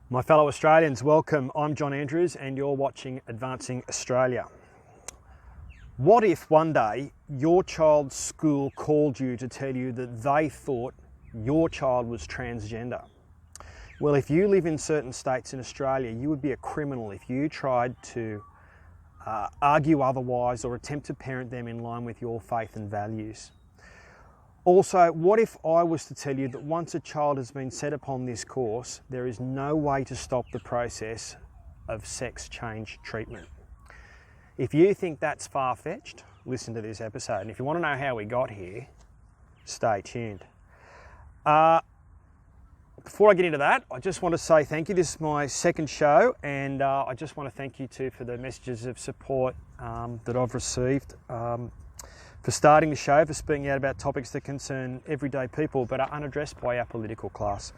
My fellow Australians, welcome. I'm John Andrews and you're watching Advancing Australia. What if one day your child's school called you to tell you that they thought your child was transgender? Well, if you live in certain states in Australia, you would be a criminal if you tried to argue otherwise or attempt to parent them in line with your faith and values. Also, what if I was to tell you that once a child has been set upon this course, there is no way to stop the process of sex change treatment? If you think that's far-fetched, listen to this episode. And if you want to know how we got here, stay tuned. Before I get into that, I just want to say thank you. This is my second show, and I just want to thank you too for the messages of support that I've received. For starting the show, for speaking out about topics that concern everyday people but are unaddressed by our political class.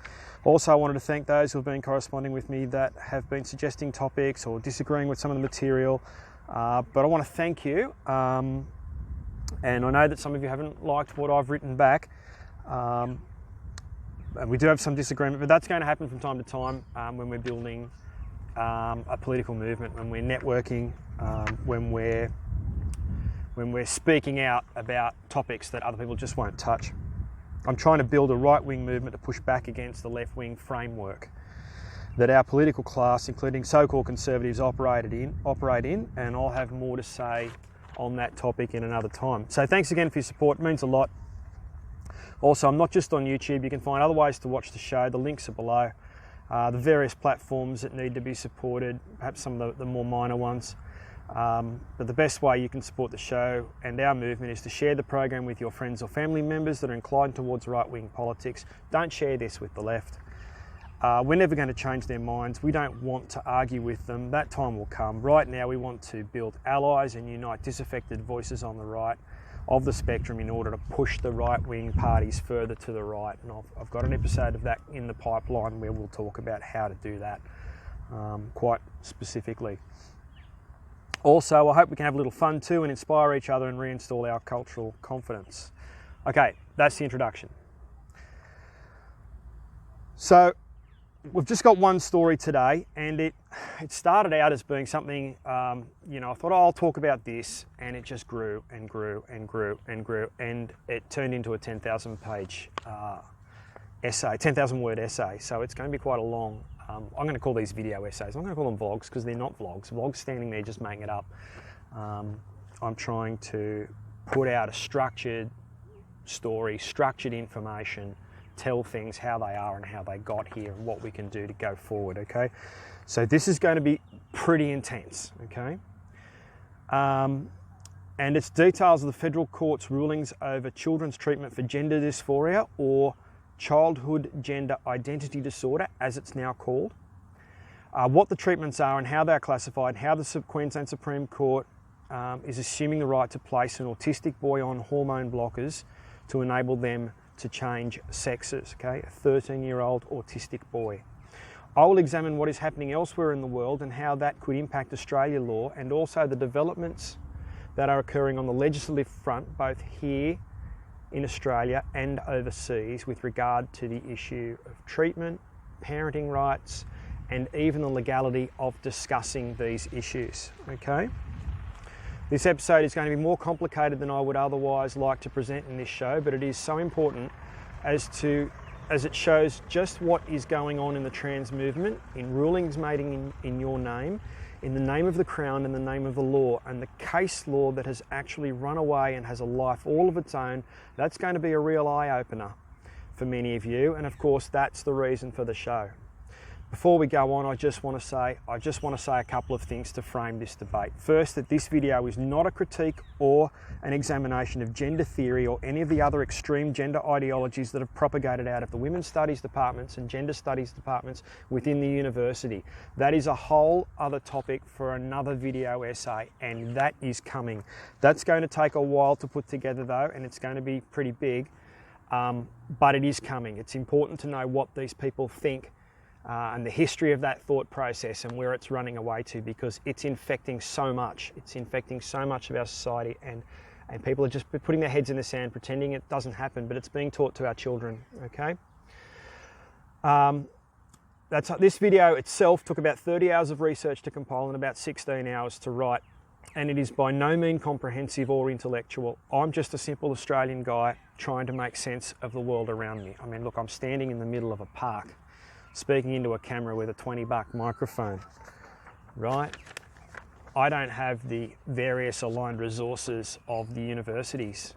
Also, I wanted to thank those who have been corresponding with me that have been suggesting topics or disagreeing with some of the material. But I want to thank you. And I know that some of you haven't liked what I've written back. And we do have some disagreement, but that's going to happen from time to time when we're building a political movement, when we're networking, when we're speaking out about topics that other people just won't touch. I'm trying to build a right-wing movement to push back against the left-wing framework that our political class, including so-called conservatives, operate in, and I'll have more to say on that topic in another time. So thanks again for your support, it means a lot. Also, I'm not just on YouTube, you can find other ways to watch the show, the links are below. The various platforms that need to be supported, perhaps some of the more minor ones. But the best way you can support the show and our movement is to share the program with your friends or family members that are inclined towards right-wing politics. Don't share this with the left. We're never going to change their minds. We don't want to argue with them. That time will come. Right now we want to build allies and unite disaffected voices on the right of the spectrum in order to push the right-wing parties further to the right. And I've got an episode of that in the pipeline where we'll talk about how to do that quite specifically. Also, I hope we can have a little fun too and inspire each other and reinstall our cultural confidence. Okay, that's the introduction. So, we've just got one story today, and it started out as being something, I thought, I'll talk about this, and it just grew and grew and grew and grew, and it turned into a 10,000 page essay, 10,000 word essay, so it's going to be quite a long. I'm going to call these video essays. I'm going to call them vlogs because they're not vlogs. Vlogs standing there just making it up. I'm trying to put out a structured story, structured information, tell things how they are and how they got here and what we can do to go forward, okay? So this is going to be pretty intense, okay? And it's details of the federal court's rulings over children's treatment for gender dysphoria or childhood gender identity disorder, as it's now called, what the treatments are and how they're classified, how the Queensland Supreme Court is assuming the right to place an autistic boy on hormone blockers to enable them to change sexes, okay? A 13-year-old autistic boy. I will examine what is happening elsewhere in the world and how that could impact Australia law, and also the developments that are occurring on the legislative front, both here in Australia and overseas, with regard to the issue of treatment, parenting rights, and even the legality of discussing these issues, okay? This episode is going to be more complicated than I would otherwise like to present in this show, but it is so important as it shows just what is going on in the trans movement, in rulings made in your name, in the name of the Crown and the name of the law, and the case law that has actually run away and has a life all of its own. That's going to be a real eye-opener for many of you, and of course that's the reason for the show. Before we go on, I just want to say a couple of things to frame this debate. First, that this video is not a critique or an examination of gender theory or any of the other extreme gender ideologies that have propagated out of the women's studies departments and gender studies departments within the university. That is a whole other topic for another video essay, and that is coming. That's going to take a while to put together though, and it's going to be pretty big, but it is coming. It's important to know what these people think and the history of that thought process and where it's running away to, because it's infecting so much. It's infecting so much of our society, and people are just putting their heads in the sand, pretending it doesn't happen, but it's being taught to our children, okay? this video itself took about 30 hours of research to compile and about 16 hours to write, and it is by no means comprehensive or intellectual. I'm just a simple Australian guy trying to make sense of the world around me. I mean, look, I'm standing in the middle of a park speaking into a camera with a $20 microphone, right? I don't have the various aligned resources of the universities.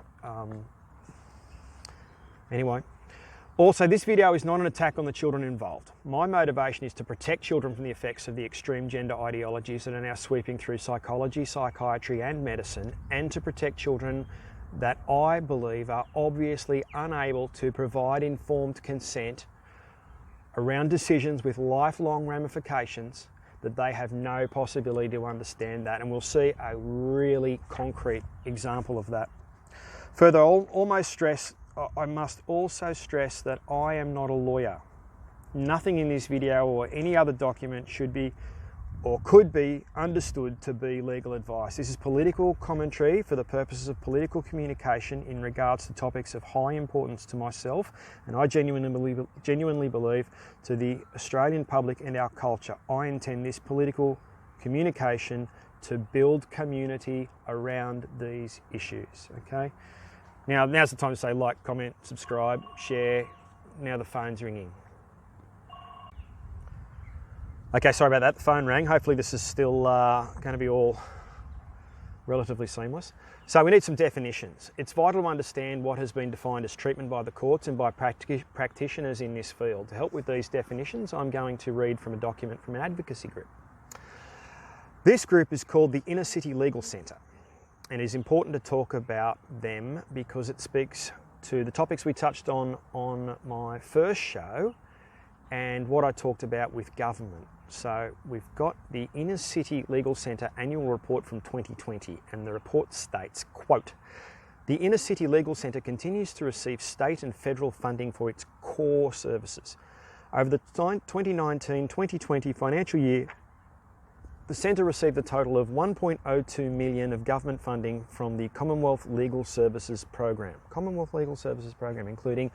Anyway. Also, this video is not an attack on the children involved. My motivation is to protect children from the effects of the extreme gender ideologies that are now sweeping through psychology, psychiatry and medicine, and to protect children that I believe are obviously unable to provide informed consent around decisions with lifelong ramifications that they have no possibility to understand that. And we'll see a really concrete example of that. Further, I must also stress that I am not a lawyer. Nothing in this video or any other document should be or could be understood to be legal advice. This is political commentary for the purposes of political communication in regards to topics of high importance to myself, and I genuinely believe to the Australian public and our culture. I intend this political communication to build community around these issues, okay? Now's the time to say like, comment, subscribe, share. Now the phone's ringing. Okay, sorry about that, the phone rang. Hopefully this is still going to be all relatively seamless. So we need some definitions. It's vital to understand what has been defined as treatment by the courts and by practitioners in this field. To help with these definitions, I'm going to read from a document from an advocacy group. This group is called the Inner City Legal Centre. And it is important to talk about them because it speaks to the topics we touched on my first show and what I talked about with government. So we've got the Inner City Legal Centre annual report from 2020, and the report states, quote, "The Inner City Legal Centre continues to receive state and federal funding for its core services. Over the 2019-2020 financial year, the Centre received a total of $1.02 million of government funding from the Commonwealth Legal Services Program. Commonwealth Legal Services Program, including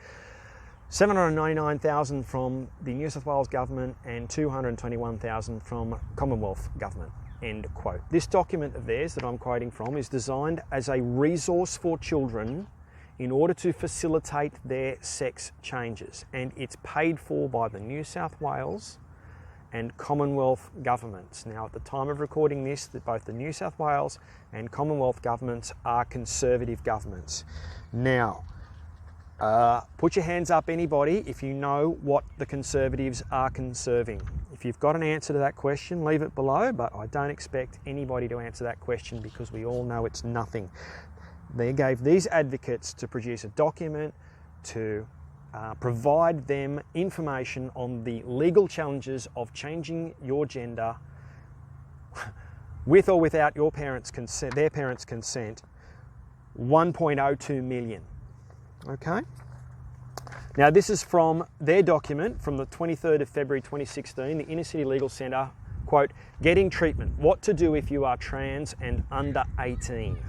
$799,000 from the New South Wales Government and $221,000 from Commonwealth Government." End quote. This document of theirs that I'm quoting from is designed as a resource for children in order to facilitate their sex changes, and it's paid for by the New South Wales and Commonwealth governments. Now, at the time of recording this, both the New South Wales and Commonwealth governments are conservative governments. Now, put your hands up, anybody, if you know what the Conservatives are conserving. If you've got an answer to that question, leave it below, but I don't expect anybody to answer that question because we all know it's nothing. They gave these advocates to produce a document to provide them information on the legal challenges of changing your gender with or without your parents' consent, their parents' consent. 1.02 million. Okay. Now this is from their document from the 23rd of February 2016, the Inner City Legal Centre, quote, "Getting treatment, what to do if you are trans and under 18.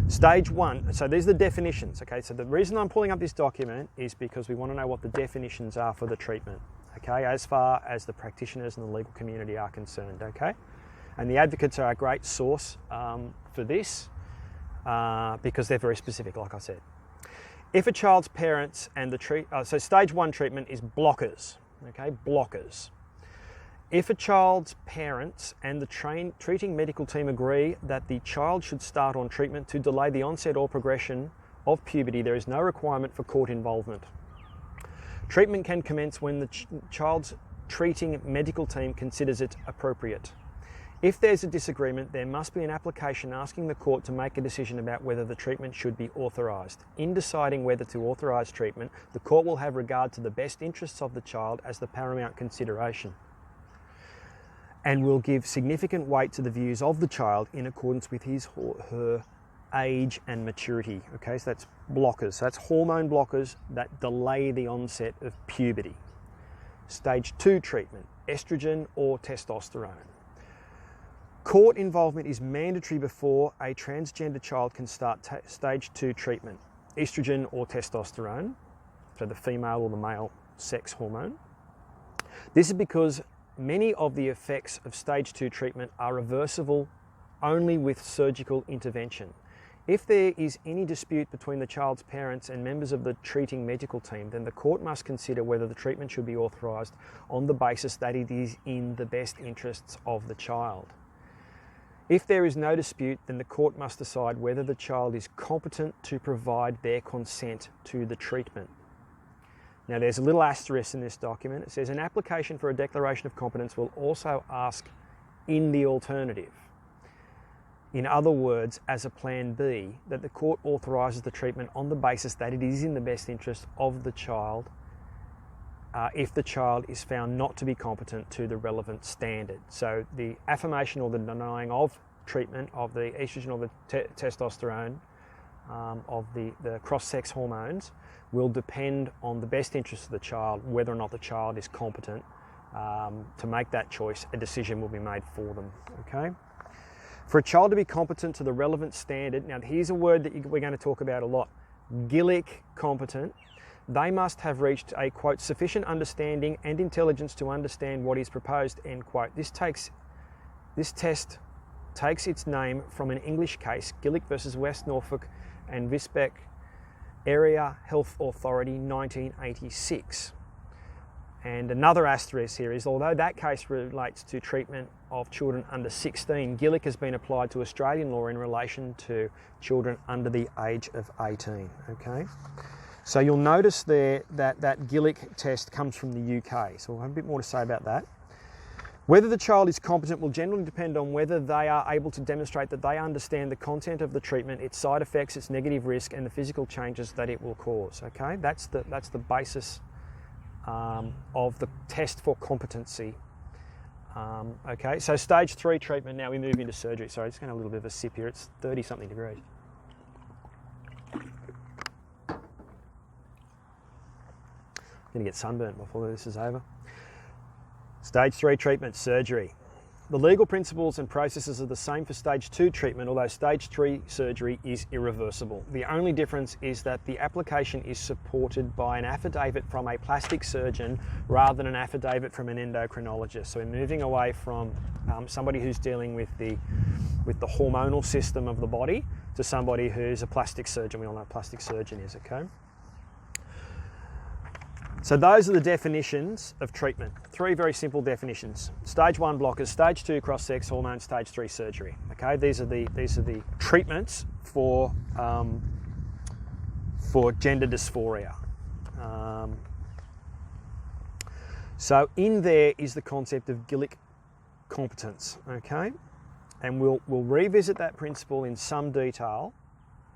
Stage 1, so these are the definitions, okay? So the reason I'm pulling up this document is because we want to know what the definitions are for the treatment, okay? As far as the practitioners and the legal community are concerned, okay? And the advocates are a great source for this because they're very specific, like I said. If a child's parents and so stage 1 treatment is blockers, okay? Blockers. If a child's parents and the treating medical team agree that the child should start on treatment to delay the onset or progression of puberty, there is no requirement for court involvement. Treatment can commence when the child's treating medical team considers it appropriate. If there's a disagreement, there must be an application asking the court to make a decision about whether the treatment should be authorised. In deciding whether to authorise treatment, the court will have regard to the best interests of the child as the paramount consideration, and will give significant weight to the views of the child in accordance with his or her age and maturity. Okay, so that's blockers. So that's hormone blockers that delay the onset of puberty. Stage 2 treatment, estrogen or testosterone. Court involvement is mandatory before a transgender child can start stage 2 treatment. Estrogen or testosterone, so the female or the male sex hormone. This is because many of the effects of stage 2 treatment are reversible only with surgical intervention. If there is any dispute between the child's parents and members of the treating medical team, then the court must consider whether the treatment should be authorised on the basis that it is in the best interests of the child. If there is no dispute, then the court must decide whether the child is competent to provide their consent to the treatment. Now there's a little asterisk in this document. It says an application for a declaration of competence will also ask in the alternative. In other words, as a plan B, that the court authorises the treatment on the basis that it is in the best interest of the child if the child is found not to be competent to the relevant standard. So the affirmation or the denying of treatment of the estrogen or the testosterone, of the cross-sex hormones, will depend on the best interest of the child, whether or not the child is competent to make that choice. A decision will be made for them, okay? For a child to be competent to the relevant standard, now here's a word that we're going to talk about a lot, Gillick competent, they must have reached a, quote, sufficient understanding and intelligence to understand what is proposed, end quote. This test takes its name from an English case, Gillick versus West Norfolk and Visbeck Area Health Authority, 1986. And another asterisk here is, although that case relates to treatment of children under 16, Gillick has been applied to Australian law in relation to children under the age of 18, okay? So you'll notice there that that Gillick test comes from the UK, so we'll have a bit more to say about that. Whether the child is competent will generally depend on whether they are able to demonstrate that they understand the content of the treatment, its side effects, its negative risk, and the physical changes that it will cause, okay? That's the basis of the test for competency. Okay, so stage 3 treatment, now we move into surgery. Sorry, just going to have a little bit of a sip here. It's 30-something degrees. I'm going to get sunburnt before this is over. Stage 3 treatment, surgery. The legal principles and processes are the same for stage 2 treatment, although stage 3 surgery is irreversible. The only difference is that the application is supported by an affidavit from a plastic surgeon rather than an affidavit from an endocrinologist. So we're moving away from somebody who's dealing with the hormonal system of the body to somebody who's a plastic surgeon. We all know what a plastic surgeon is, okay? So those are the definitions of treatment. 3 very simple definitions. Stage 1 blockers, stage 2 cross-sex hormone, stage 3 surgery. Okay, these are the treatments for gender dysphoria. So in there is the concept of Gillick competence. Okay, and we'll revisit that principle in some detail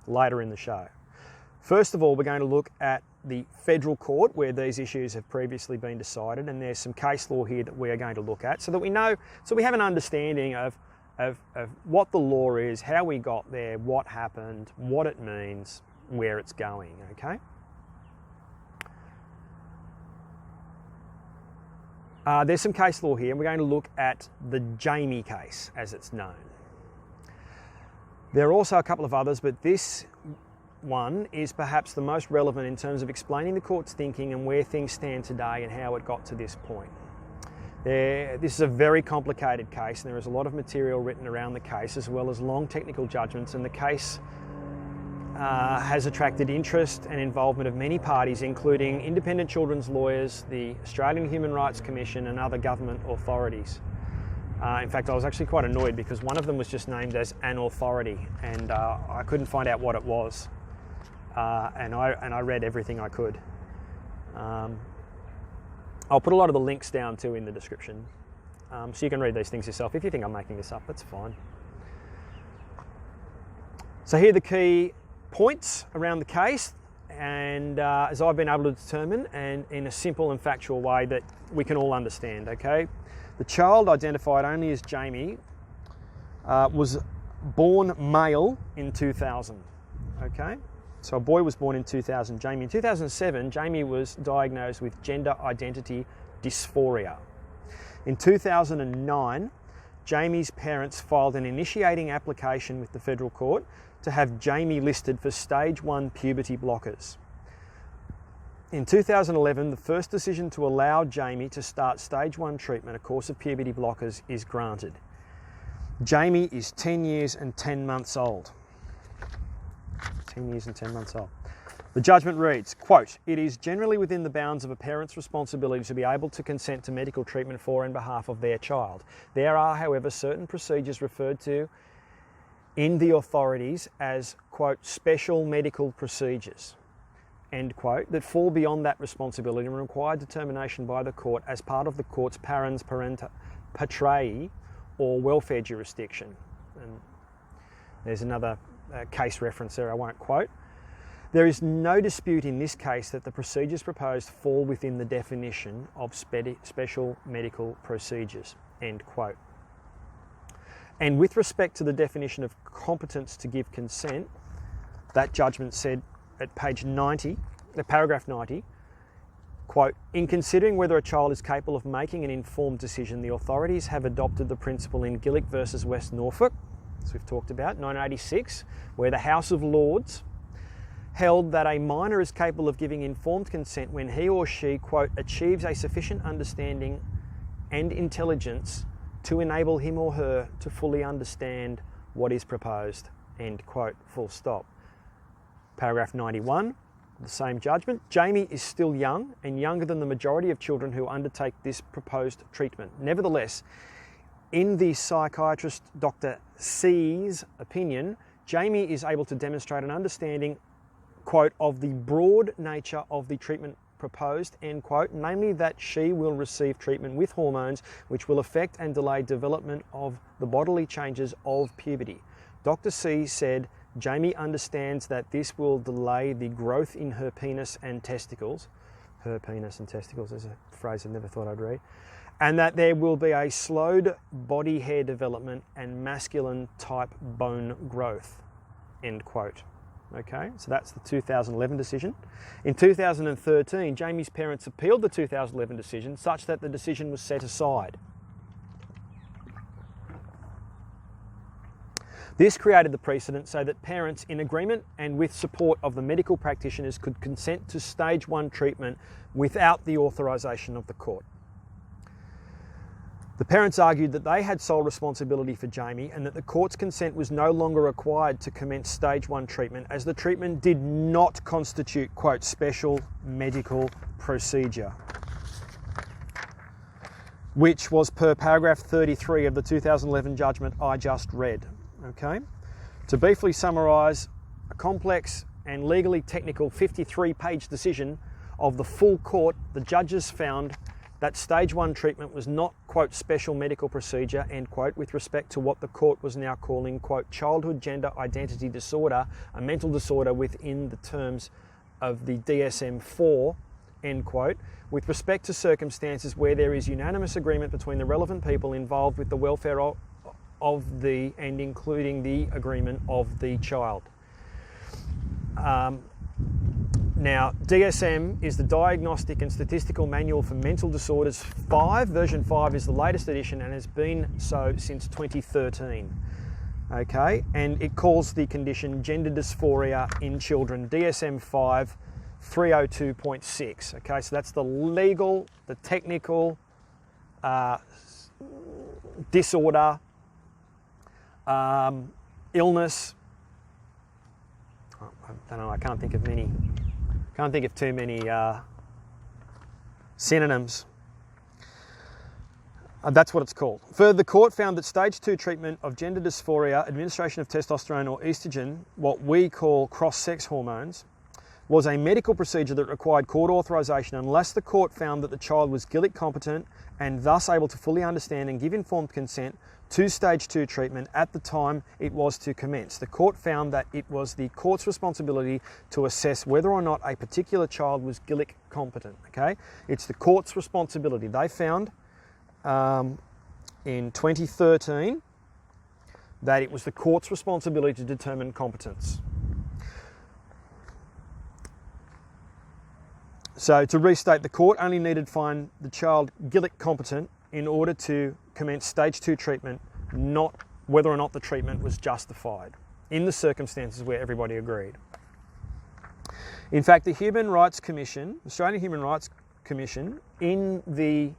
later in the show. First of all, we're going to look at the federal court where these issues have previously been decided, and there's some case law here that we are going to look at so that we know, so we have an understanding of what the law is, how we got there, what happened, what it means, where it's going, okay? There's some case law here, and we're going to look at the Jamie case as it's known. There are also a couple of others, but this one is perhaps the most relevant in terms of explaining the court's thinking and where things stand today and how it got to this point. This is a very complicated case, and there is a lot of material written around the case as well as long technical judgments, and the case has attracted interest and involvement of many parties, including independent children's lawyers, the Australian Human Rights Commission and other government authorities. In fact, I was actually quite annoyed because one of them was just named as an authority, and I couldn't find out what it was. And I read everything I could. I'll put a lot of the links down too in the description, so you can read these things yourself. If you think I'm making this up, that's fine. So here are the key points around the case, and as I've been able to determine, and in a simple and factual way that we can all understand, okay? The child, identified only as Jamie, was born male in 2000, okay? So a boy was born in 2000, Jamie. In 2007, Jamie was diagnosed with gender identity dysphoria. In 2009, Jamie's parents filed an initiating application with the federal court to have Jamie listed for stage 1 puberty blockers. In 2011, the first decision to allow Jamie to start stage 1 treatment, a course of puberty blockers, is granted. Jamie is 10 years and 10 months old. 10 years and 10 months old. The judgment reads, quote, "It is generally within the bounds of a parent's responsibility to be able to consent to medical treatment for and behalf of their child. There are, however, certain procedures referred to in the authorities as, quote, special medical procedures, end quote, that fall beyond that responsibility and require determination by the court as part of the court's parens patriae or welfare jurisdiction." And there's another case reference there I won't quote. There is no dispute in this case that the procedures proposed fall within the definition of special medical procedures, end quote. And with respect to the definition of competence to give consent, that judgment said at page 90, paragraph 90, quote, "In considering whether a child is capable of making an informed decision, the authorities have adopted the principle in Gillick versus West Norfolk, as we've talked about, 1986, where the House of Lords held that a minor is capable of giving informed consent when he or she, quote, achieves a sufficient understanding and intelligence to enable him or her to fully understand what is proposed, end quote, full stop." Paragraph 91, the same judgment. "Jamie is still young and younger than the majority of children who undertake this proposed treatment. Nevertheless, in the psychiatrist Dr. C's opinion, Jamie is able to demonstrate an understanding, quote, of the broad nature of the treatment proposed, end quote, namely that she will receive treatment with hormones which will affect and delay development of the bodily changes of puberty. Dr. C said Jamie understands that this will delay the growth in her penis and testicles." Her penis and testicles is a phrase I never thought I'd read. "And that there will be a slowed body hair development and masculine type bone growth," end quote. Okay, so that's the 2011 decision. In 2013, Jamie's parents appealed the 2011 decision such that the decision was set aside. This created the precedent so that parents, in agreement and with support of the medical practitioners, could consent to stage 1 treatment without the authorisation of the court. The parents argued that they had sole responsibility for Jamie and that the court's consent was no longer required to commence stage 1 treatment as the treatment did not constitute, quote, special medical procedure, which was per paragraph 33 of the 2011 judgment I just read. Okay? To briefly summarise, a complex and legally technical 53-page decision of the full court, the judges found that stage 1 treatment was not, quote, special medical procedure, end quote, with respect to what the court was now calling, quote, childhood gender identity disorder, a mental disorder within the terms of the DSM-4, end quote, with respect to circumstances where there is unanimous agreement between the relevant people involved with the welfare of the, and including the agreement of the child. Now, DSM is the Diagnostic and Statistical Manual for Mental Disorders 5. Version 5 is the latest edition and has been so since 2013. Okay, and it calls the condition gender dysphoria in children, DSM-5 302.6. Okay, so that's the legal, the technical disorder, illness. I don't know, I can't think of too many synonyms. That's what it's called. Further, the court found that stage 2 treatment of gender dysphoria, administration of testosterone or estrogen, what we call cross-sex hormones, was a medical procedure that required court authorisation unless the court found that the child was Gillick competent and thus able to fully understand and give informed consent to stage 2 treatment at the time it was to commence. The court found that it was the court's responsibility to assess whether or not a particular child was Gillick competent. Okay, it's the court's responsibility. They found in 2013 that it was the court's responsibility to determine competence. So to restate, the court only needed to find the child Gillick competent in order to commence stage 2 treatment, not whether or not the treatment was justified in the circumstances where everybody agreed. In fact, the Human Rights Commission, Australian Human Rights Commission, in the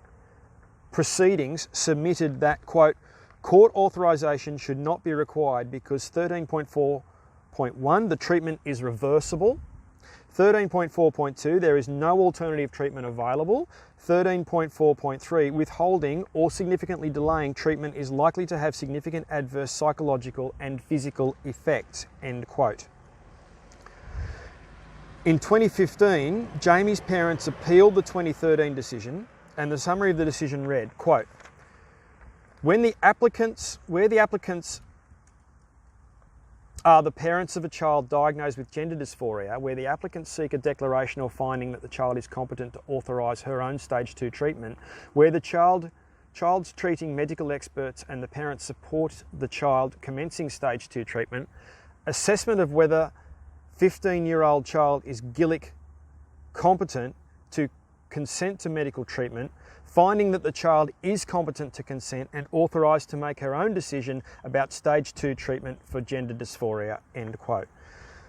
proceedings submitted that, quote, court authorisation should not be required because 13.4.1, the treatment is reversible. 13.4.2, there is no alternative treatment available. 13.4.3, withholding or significantly delaying treatment is likely to have significant adverse psychological and physical effects, end quote. In 2015, Jamie's parents appealed the 2013 decision, and the summary of the decision read, quote, where the applicants are the parents of a child diagnosed with gender dysphoria, where the applicants seek a declaration or finding that the child is competent to authorise her own stage 2 treatment, where the child's treating medical experts and the parents support the child commencing stage 2 treatment, assessment of whether 15-year-old child is GILIC competent to consent to medical treatment, finding that the child is competent to consent and authorised to make her own decision about stage 2 treatment for gender dysphoria, end quote.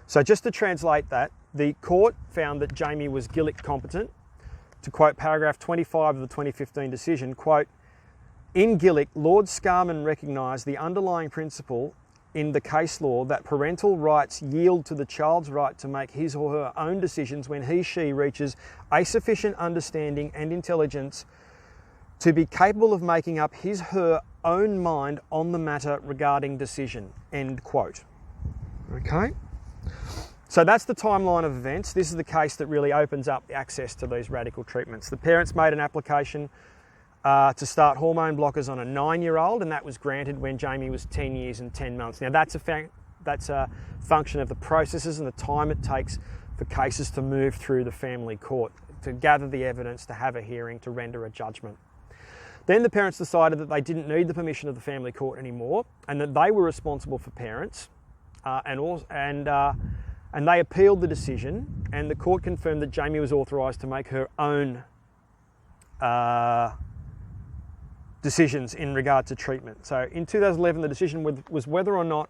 So just to translate that, the court found that Jamie was GILIC competent. To quote paragraph 25 of the 2015 decision, quote, in GILIC, Lord Scarman recognised the underlying principle in the case law that parental rights yield to the child's right to make his or her own decisions when she reaches a sufficient understanding and intelligence to be capable of making up her own mind on the matter regarding decision, end quote. Okay? So that's the timeline of events. This is the case that really opens up access to these radical treatments. The parents made an application to start hormone blockers on a 9-year-old, and that was granted when Jamie was 10 years and 10 months. Now that's a function of the processes and the time it takes for cases to move through the family court, to gather the evidence, to have a hearing, to render a judgment. Then the parents decided that they didn't need the permission of the family court anymore, and that they were responsible for parents, and they appealed the decision, and the court confirmed that Jamie was authorised to make her own decisions in regard to treatment. So in 2011, the decision was whether or not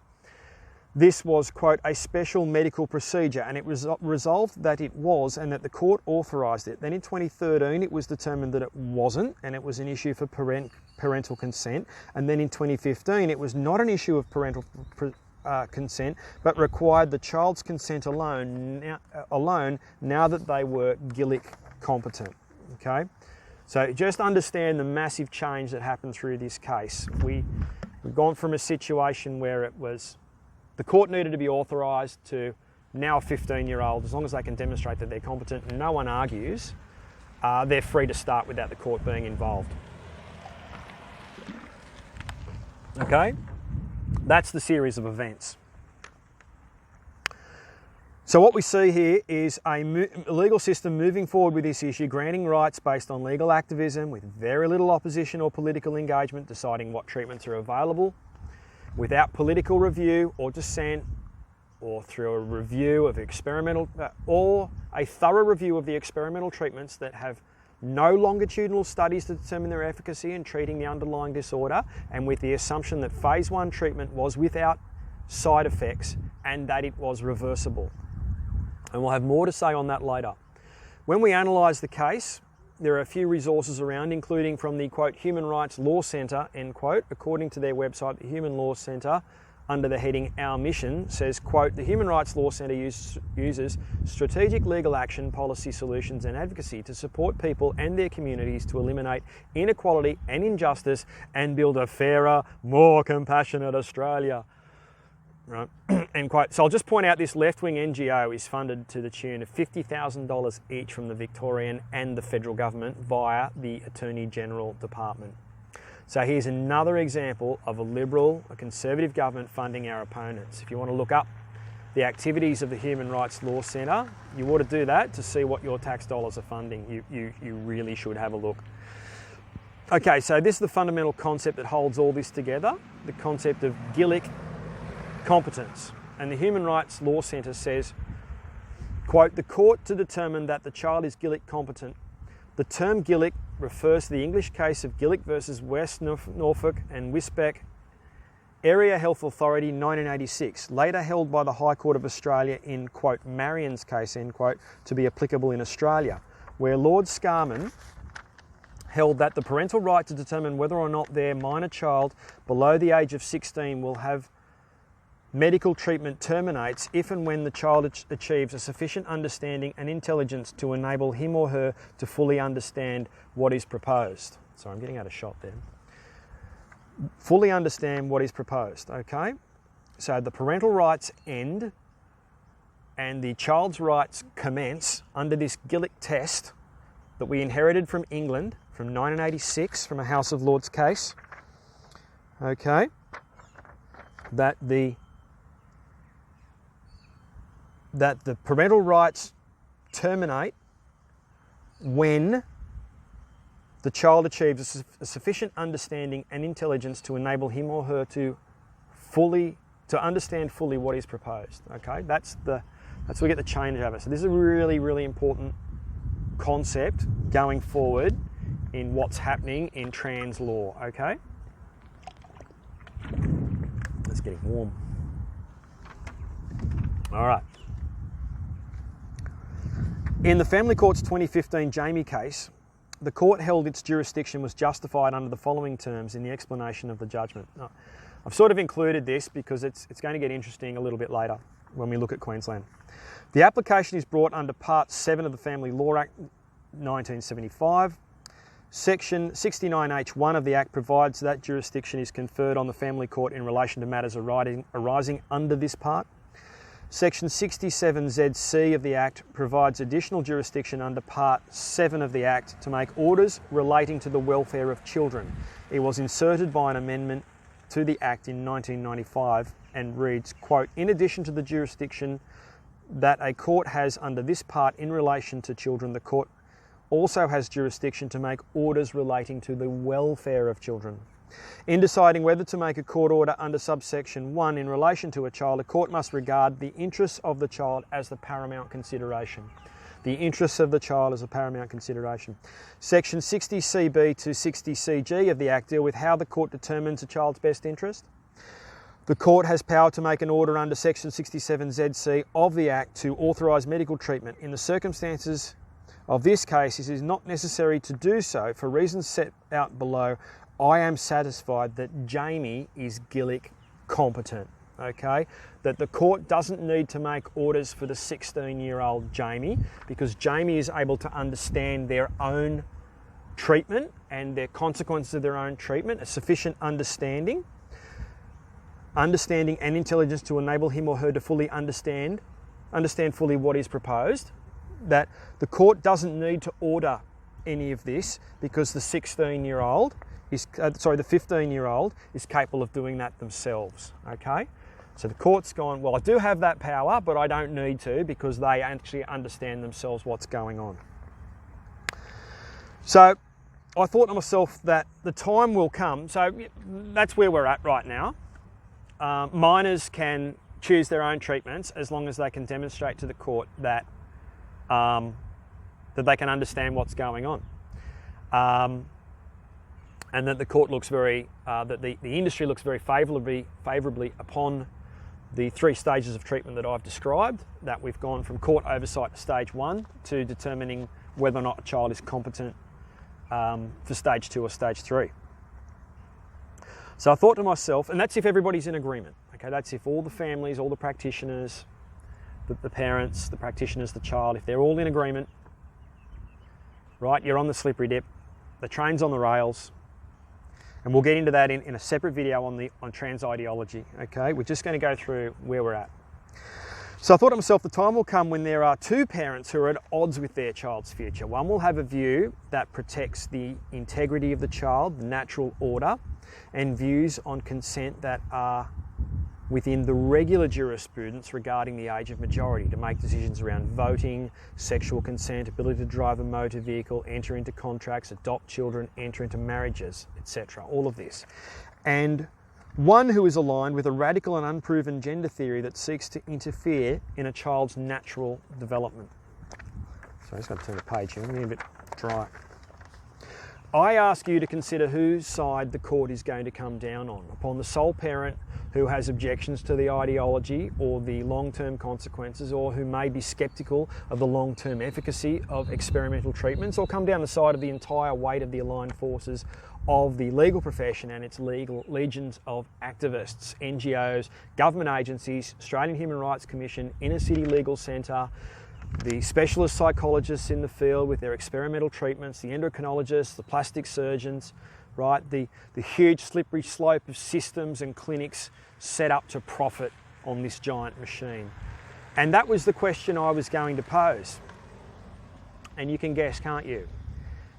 this was, quote, a special medical procedure, and it was resolved that it was, and that the court authorised it. Then in 2013, it was determined that it wasn't, and it was an issue for parental consent. And then in 2015, it was not an issue of parental consent, but required the child's consent alone now that they were GILIC competent. Okay, so just understand the massive change that happened through this case. We've gone from a situation where it was the court needed to be authorised to now a 15-year-old, as long as they can demonstrate that they're competent and no one argues, they're free to start without the court being involved. Okay, that's the series of events. So what we see here is a legal system moving forward with this issue, granting rights based on legal activism with very little opposition or political engagement, deciding what treatments are available, without political review or dissent, or through a review of or a thorough review of the experimental treatments that have no longitudinal studies to determine their efficacy in treating the underlying disorder, and with the assumption that phase 1 treatment was without side effects and that it was reversible. And we'll have more to say on that later. When we analyse the case, there are a few resources around, including from the, quote, Human Rights Law Centre, end quote. According to their website, the Human Law Centre, under the heading Our Mission, says, quote, the Human Rights Law Centre uses strategic legal action, policy solutions and advocacy to support people and their communities to eliminate inequality and injustice and build a fairer, more compassionate Australia. Right, end quote. So I'll just point out this left-wing NGO is funded to the tune of $50,000 each from the Victorian and the federal government via the Attorney General Department. So here's another example of a conservative government funding our opponents. If you want to look up the activities of the Human Rights Law Centre, you ought to do that to see what your tax dollars are funding. You really should have a look. Okay, so this is the fundamental concept that holds all this together, the concept of GILIC competence. And the Human Rights Law Centre says, quote, the court to determine that the child is GILIC competent. The term GILIC refers to the English case of GILIC versus West Norfolk and Wisbeck Area Health Authority, 1986, later held by the High Court of Australia in, quote, Marion's case, end quote, to be applicable in Australia, where Lord Scarman held that the parental right to determine whether or not their minor child below the age of 16 will have medical treatment terminates if and when the child achieves a sufficient understanding and intelligence to enable him or her to fully understand what is proposed. Sorry, I'm getting out of shot there. Fully understand what is proposed, okay? So the parental rights end and the child's rights commence under this Gillick test that we inherited from England from 1986 from a House of Lords case, okay? That the parental rights terminate when the child achieves a sufficient understanding and intelligence to enable him or her to understand fully what is proposed. Okay, that's where we get the change of it. So this is a really, really important concept going forward in what's happening in trans law. Okay, it's getting warm. All right. In the Family Court's 2015 Jamie case, the court held its jurisdiction was justified under the following terms in the explanation of the judgment. Now, I've sort of included this because it's going to get interesting a little bit later when we look at Queensland. The application is brought under Part 7 of the Family Law Act 1975. Section 69H1 of the Act provides that jurisdiction is conferred on the Family Court in relation to matters arising under this part. Section 67ZC of the Act provides additional jurisdiction under Part 7 of the Act to make orders relating to the welfare of children. It was inserted by an amendment to the Act in 1995 and reads, quote, in addition to the jurisdiction that a court has under this part in relation to children, the court also has jurisdiction to make orders relating to the welfare of children. In deciding whether to make a court order under subsection 1 in relation to a child, a court must regard the interests of the child as the paramount consideration. The interests of the child as a paramount consideration. Section 60CB to 60CG of the Act deal with how the court determines a child's best interest. The court has power to make an order under Section 67ZC of the Act to authorise medical treatment. In the circumstances of this case, it is not necessary to do so for reasons set out below. I am satisfied that Jamie is Gillick competent, okay? That the court doesn't need to make orders for the 16-year-old Jamie because Jamie is able to understand their own treatment and their consequences of their own treatment, a sufficient understanding and intelligence to enable him or her to fully understand fully what is proposed, that the court doesn't need to order any of this because the 15-year-old is capable of doing that themselves, okay? So the court's gone, well, I do have that power, but I don't need to because they actually understand themselves what's going on. So I thought to myself that the time will come, so that's where we're at right now. Minors can choose their own treatments as long as they can demonstrate to the court that they can understand what's going on. And that the court looks that the industry looks very favourably upon the 3 stages of treatment that I've described, that we've gone from court oversight to stage 1 to determining whether or not a child is competent for stage 2 or stage 3. So I thought to myself, and that's if everybody's in agreement, okay, that's if all the families, all the practitioners, the parents, the practitioners, the child, if they're all in agreement, right, you're on the slippery dip, the train's on the rails. And we'll get into that in a separate video on trans ideology, okay? We're just going to go through where we're at. So I thought to myself, the time will come when there are 2 parents who are at odds with their child's future. One will have a view that protects the integrity of the child, the natural order, and views on consent that are within the regular jurisprudence regarding the age of majority to make decisions around voting, sexual consent, ability to drive a motor vehicle, enter into contracts, adopt children, enter into marriages, etc. All of this. And one who is aligned with a radical and unproven gender theory that seeks to interfere in a child's natural development. So I'm just going to turn the page here, I'm getting a bit dry. I ask you to consider whose side the court is going to come down on, upon the sole parent who has objections to the ideology or the long-term consequences, or who may be sceptical of the long-term efficacy of experimental treatments, or come down the side of the entire weight of the aligned forces of the legal profession and its legions of activists, NGOs, government agencies, Australian Human Rights Commission, Inner City Legal Centre, the specialist psychologists in the field with their experimental treatments, the endocrinologists, the plastic surgeons, right? The huge slippery slope of systems and clinics set up to profit on this giant machine. And that was the question I was going to pose. And you can guess, can't you?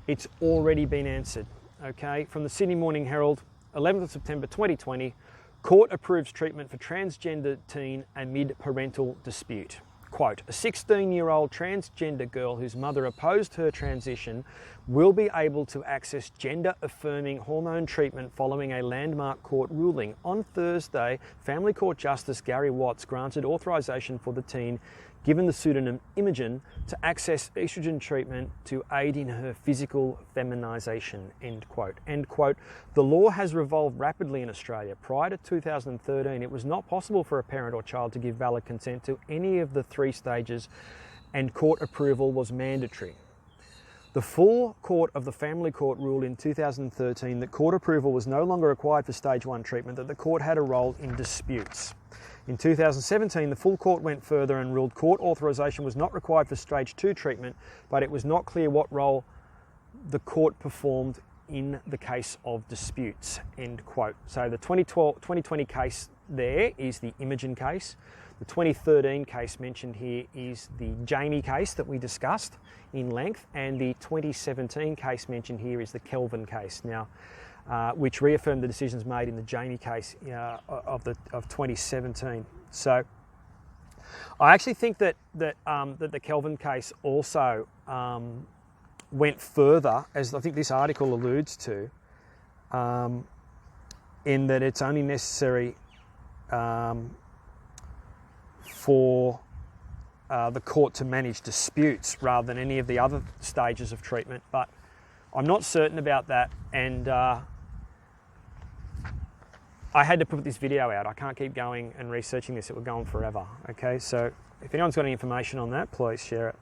It's already been answered, okay? From the Sydney Morning Herald, 11th of September 2020, court approves treatment for transgender teen amid parental dispute. Quote, a 16-year-old transgender girl whose mother opposed her transition will be able to access gender-affirming hormone treatment following a landmark court ruling. On Thursday, Family Court Justice Gary Watts granted authorisation for the teen, given the pseudonym Imogen, to access estrogen treatment to aid in her physical feminisation, end quote. End quote. The law has evolved rapidly in Australia. Prior to 2013, it was not possible for a parent or child to give valid consent to any of the 3 stages, and court approval was mandatory. The full court of the Family Court ruled in 2013 that court approval was no longer required for stage 1 treatment, that the court had a role in disputes. In 2017, the full court went further and ruled court authorisation was not required for stage 2 treatment, but it was not clear what role the court performed in the case of disputes, end quote. So the 2020 case there is the Imogen case. The 2013 case mentioned here is the Jamie case that we discussed in length, and the 2017 case mentioned here is the Kelvin case. Now, which reaffirmed the decisions made in the Jamie case of 2017. So, I actually think that the Kelvin case also went further, as I think this article alludes to, in that it's only necessary for the court to manage disputes rather than any of the other stages of treatment. But I'm not certain about that, and I had to put this video out. I can't keep going and researching this. It would go on forever. Okay, so if anyone's got any information on that, please share it.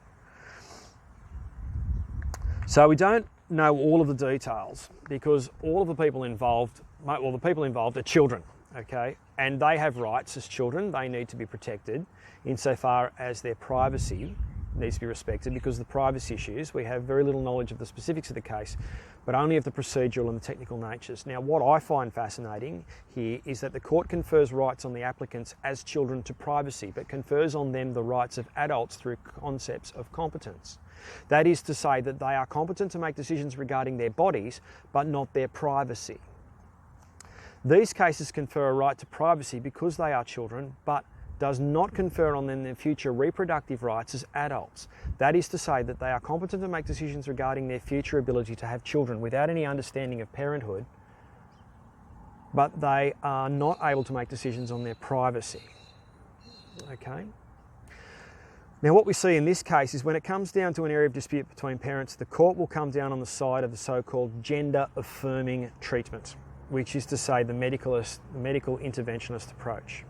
So we don't know all of the details because all of the people involved, well, the people involved are children, okay? And they have rights as children. They need to be protected insofar as their privacy needs to be respected, because the privacy issues, we have very little knowledge of the specifics of the case, but only of the procedural and the technical natures. Now, what I find fascinating here is that the court confers rights on the applicants as children to privacy, but confers on them the rights of adults through concepts of competence. That is to say that they are competent to make decisions regarding their bodies, but not their privacy. These cases confer a right to privacy because they are children, but does not confer on them their future reproductive rights as adults. That is to say that they are competent to make decisions regarding their future ability to have children without any understanding of parenthood, but they are not able to make decisions on their privacy. Okay? Now, what we see in this case is when it comes down to an area of dispute between parents, the court will come down on the side of the so-called gender-affirming treatment, which is to say the medical interventionist approach.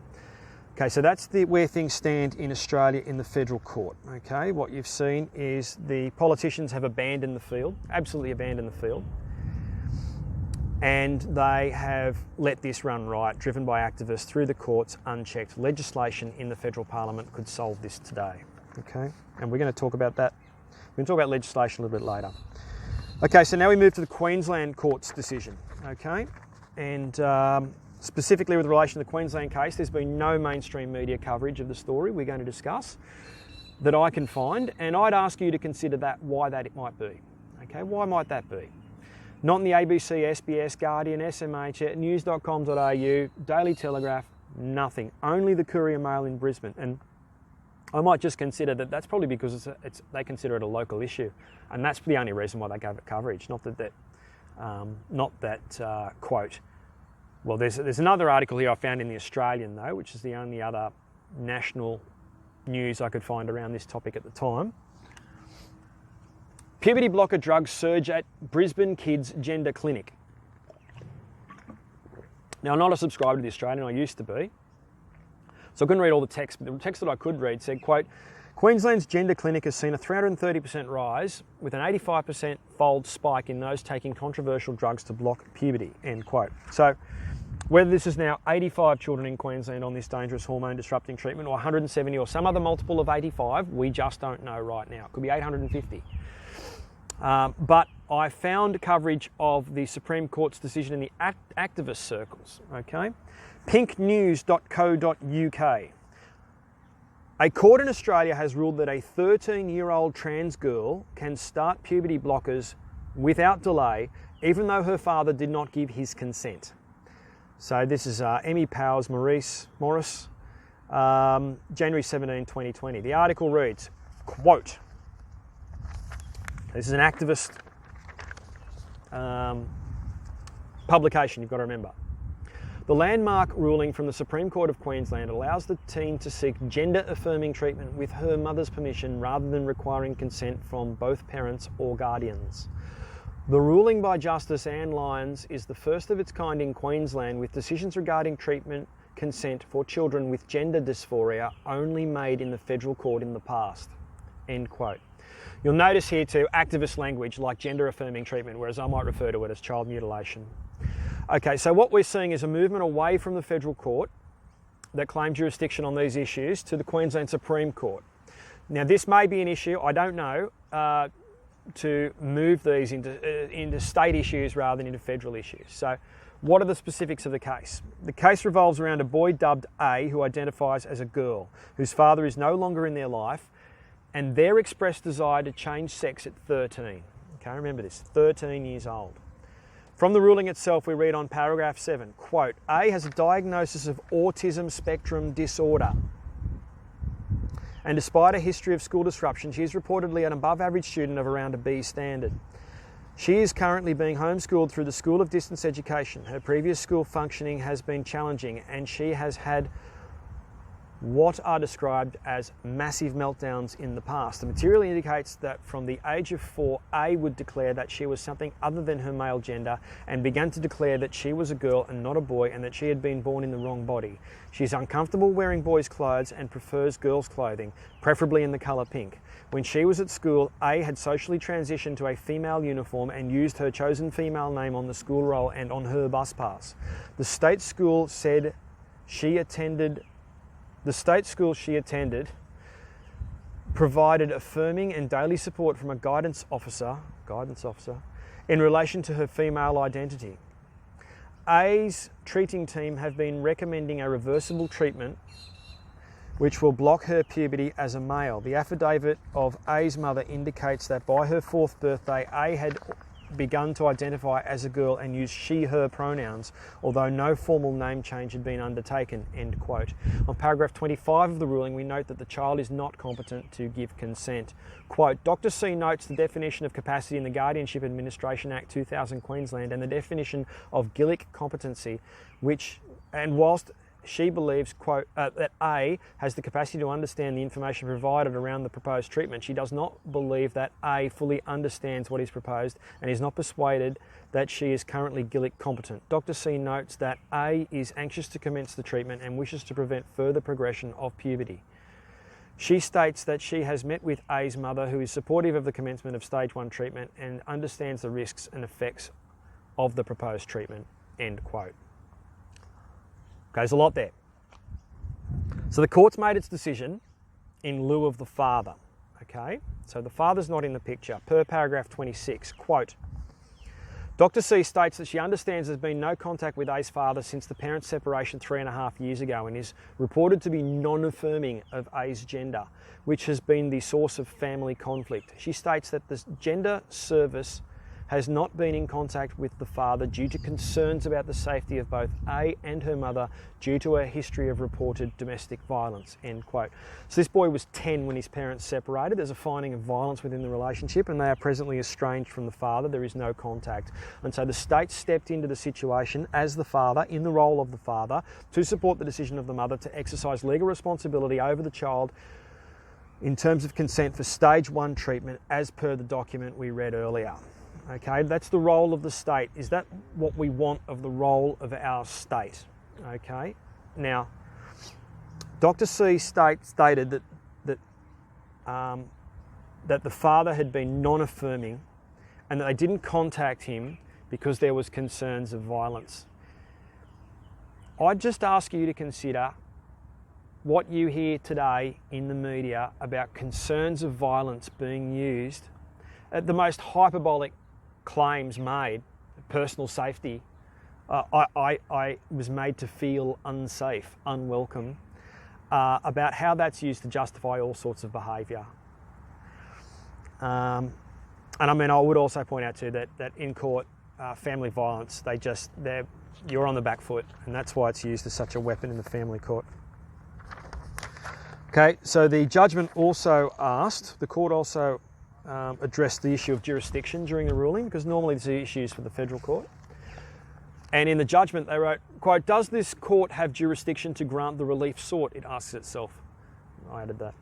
Okay, so that's where things stand in Australia in the federal court. Okay, what you've seen is the politicians have abandoned the field, absolutely abandoned the field, and they have let this run riot, driven by activists through the courts, unchecked. Legislation in the federal parliament could solve this today. Okay, and we're going to talk about that. We're going to talk about legislation a little bit later. Okay, so now we move to the Queensland court's decision. Okay, and specifically with relation to the Queensland case, there's been no mainstream media coverage of the story we're going to discuss that I can find, and I'd ask you to consider why it might be. Okay, why might that be? Not in the ABC, SBS, Guardian, SMH, news.com.au, Daily Telegraph, nothing. Only the Courier Mail in Brisbane. And I might just consider that's probably because they consider it a local issue, and that's the only reason why they gave it coverage. Not that quote. Well, there's another article here I found in the Australian though, which is the only other national news I could find around this topic at the time. Puberty blocker drugs surge at Brisbane Kids Gender Clinic. Now, I'm not a subscriber to The Australian, I used to be, so I couldn't read all the text, but the text that I could read said, quote, Queensland's gender clinic has seen a 330% rise with an 85% fold spike in those taking controversial drugs to block puberty, end quote. So whether this is now 85 children in Queensland on this dangerous hormone disrupting treatment or 170 or some other multiple of 85, we just don't know right now. It could be 850. But I found coverage of the Supreme Court's decision in the activist circles, okay? pinknews.co.uk. A court in Australia has ruled that a 13-year-old trans girl can start puberty blockers without delay, even though her father did not give his consent. So this is Emmy Powers Morris, January 17, 2020. The article reads, quote, this is an activist publication, you've got to remember. The landmark ruling from the Supreme Court of Queensland allows the teen to seek gender-affirming treatment with her mother's permission rather than requiring consent from both parents or guardians. The ruling by Justice Anne Lyons is the first of its kind in Queensland, with decisions regarding treatment consent for children with gender dysphoria only made in the federal court in the past. End quote. You'll notice here too activist language like gender-affirming treatment, whereas I might refer to it as child mutilation. Okay, so what we're seeing is a movement away from the federal court that claimed jurisdiction on these issues to the Queensland Supreme Court. Now, this may be an issue, I don't know, to move these into state issues rather than into federal issues. So what are the specifics of the case? The case revolves around a boy dubbed A who identifies as a girl, whose father is no longer in their life, and their expressed desire to change sex at 13. Okay, remember this, 13 years old. From the ruling itself, we read on paragraph 7, quote, A has a diagnosis of autism spectrum disorder. And despite a history of school disruption, she is reportedly an above average student of around a B standard. She is currently being homeschooled through the School of Distance Education. Her previous school functioning has been challenging and she has had what are described as massive meltdowns in the past. The material indicates that from the age of 4, A would declare that she was something other than her male gender and began to declare that she was a girl and not a boy and that she had been born in the wrong body. She is uncomfortable wearing boys' clothes and prefers girls' clothing, preferably in the colour pink. When she was at school, A had socially transitioned to a female uniform and used her chosen female name on the school roll and on her bus pass. The state school she attended provided affirming and daily support from a guidance officer in relation to her female identity. A's treating team have been recommending a reversible treatment which will block her puberty as a male. The affidavit of A's mother indicates that by her 4th birthday, A had begun to identify as a girl and use she/her pronouns, although no formal name change had been undertaken, end quote. On paragraph 25 of the ruling, we note that the child is not competent to give consent. Quote, Dr. C notes the definition of capacity in the Guardianship Administration Act 2000 Queensland and the definition of Gillick competency, whilst she believes, quote, that A has the capacity to understand the information provided around the proposed treatment. She does not believe that A fully understands what is proposed and is not persuaded that she is currently Gillick competent. Dr. C notes that A is anxious to commence the treatment and wishes to prevent further progression of puberty. She states that she has met with A's mother, who is supportive of the commencement of stage 1 treatment and understands the risks and effects of the proposed treatment, end quote. There's a lot there. So the court's made its decision in lieu of the father, okay? So the father's not in the picture, per paragraph 26, quote, Dr. C states that she understands there's been no contact with A's father since the parents' separation 3.5 years ago and is reported to be non-affirming of A's gender, which has been the source of family conflict. She states that the gender service has not been in contact with the father due to concerns about the safety of both A and her mother due to a history of reported domestic violence, end quote. So this boy was 10 when his parents separated. There's a finding of violence within the relationship and they are presently estranged from the father. There is no contact. And so the state stepped into the situation as the father, in the role of the father, to support the decision of the mother to exercise legal responsibility over the child in terms of consent for stage 1 treatment as per the document we read earlier. Okay, that's the role of the state. Is that what we want of the role of our state? Okay, now Dr. C stated that the father had been non-affirming and that they didn't contact him because there was concerns of violence. I'd just ask you to consider what you hear today in the media about concerns of violence being used, the most hyperbolic claims made, personal safety. I was made to feel unsafe, unwelcome, about how that's used to justify all sorts of behaviour. And I mean, I would also point out too that in court, family violence, you're on the back foot, and that's why it's used as such a weapon in the family court. Okay, so the judgment also asked, the court also addressed the issue of jurisdiction during the ruling, because normally there's issues for the federal court. And in the judgment they wrote, quote, "Does this court have jurisdiction to grant the relief sought?" It asks itself. I added that.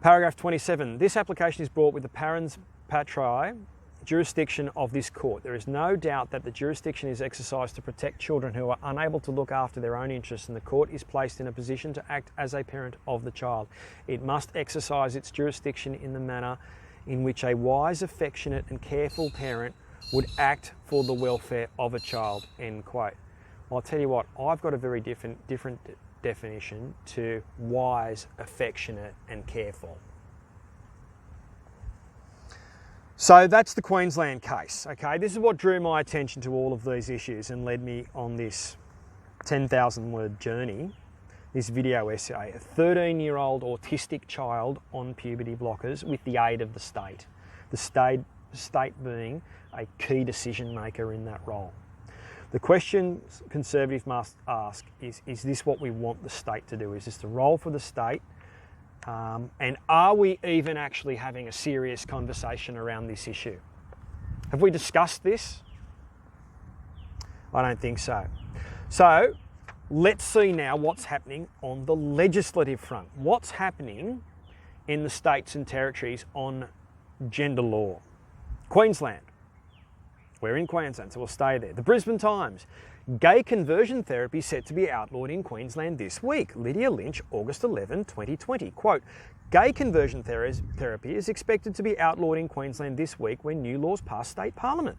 Paragraph 27, "This application is brought with the parens patriae jurisdiction of this court. There is no doubt that the jurisdiction is exercised to protect children who are unable to look after their own interests, and the court is placed in a position to act as a parent of the child. It must exercise its jurisdiction in the manner in which a wise, affectionate and careful parent would act for the welfare of a child," end quote. Well, I'll tell you what, I've got a very different definition to wise, affectionate and careful. So that's the Queensland case, okay? This is what drew my attention to all of these issues and led me on this 10,000 word journey, this video essay, a 13-year-old autistic child on puberty blockers with the aid of the state. The state being a key decision maker in that role. The question Conservatives must ask is this what we want the state to do? Is this the role for the state? And are we even actually having a serious conversation around this issue? Have we discussed this? I don't think so. So let's see now what's happening on the legislative front. What's happening in the states and territories on gender law? Queensland. We're in Queensland, so we'll stay there. The Brisbane Times. Gay conversion therapy set to be outlawed in Queensland this week. Lydia Lynch, August 11, 2020. Quote, "Gay conversion therapy is expected to be outlawed in Queensland this week when new laws pass state parliament.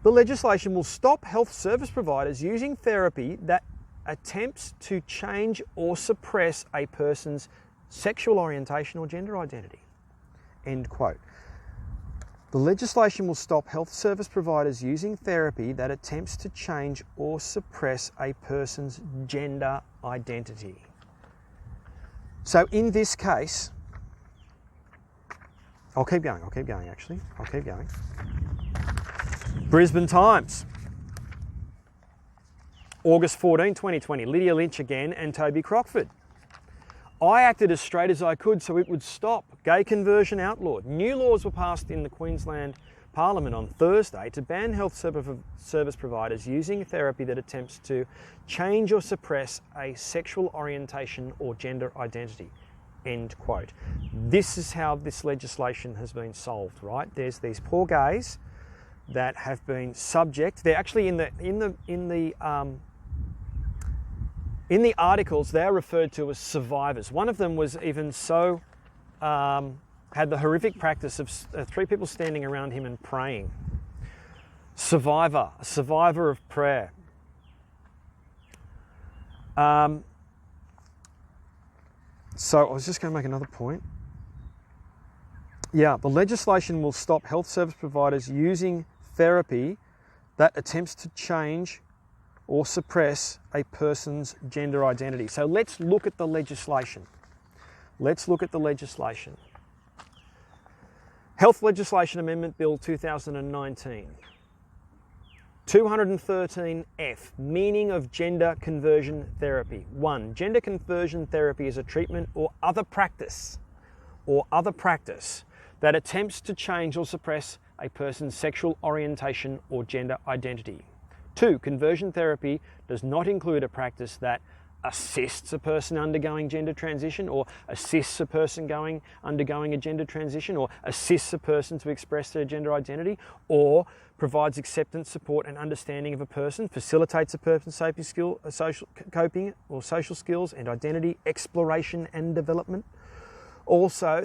The legislation will stop health service providers using therapy that attempts to change or suppress a person's sexual orientation or gender identity." End quote. The legislation will stop health service providers using therapy that attempts to change or suppress a person's gender identity. So in this case, I'll keep going actually. Brisbane Times. August 14, 2020, Lydia Lynch again and Toby Crockford. "I acted as straight as I could so it would stop. Gay conversion outlawed. New laws were passed in the Queensland Parliament on Thursday to ban health service providers using therapy that attempts to change or suppress a sexual orientation or gender identity." End quote. This is how this legislation has been solved, right? There's these poor gays that have been subject. They're actually in the articles, they're referred to as survivors. One of them was even so, had the horrific practice of 3 people standing around him and praying. Survivor, a survivor of prayer. So I was just going to make another point. Yeah, the legislation will stop health service providers using therapy that attempts to change or suppress a person's gender identity. So let's look at the legislation. Health Legislation Amendment Bill 2019. 213F, meaning of gender conversion therapy. 1. Gender conversion therapy is a treatment or other practice that attempts to change or suppress a person's sexual orientation or gender identity. 2. Conversion therapy does not include a practice that assists a person undergoing gender transition, or assists a person undergoing a gender transition, or assists a person to express their gender identity, or provides acceptance, support and understanding of a person, facilitates a person's safety skill, social coping or social skills and identity exploration and development. Also,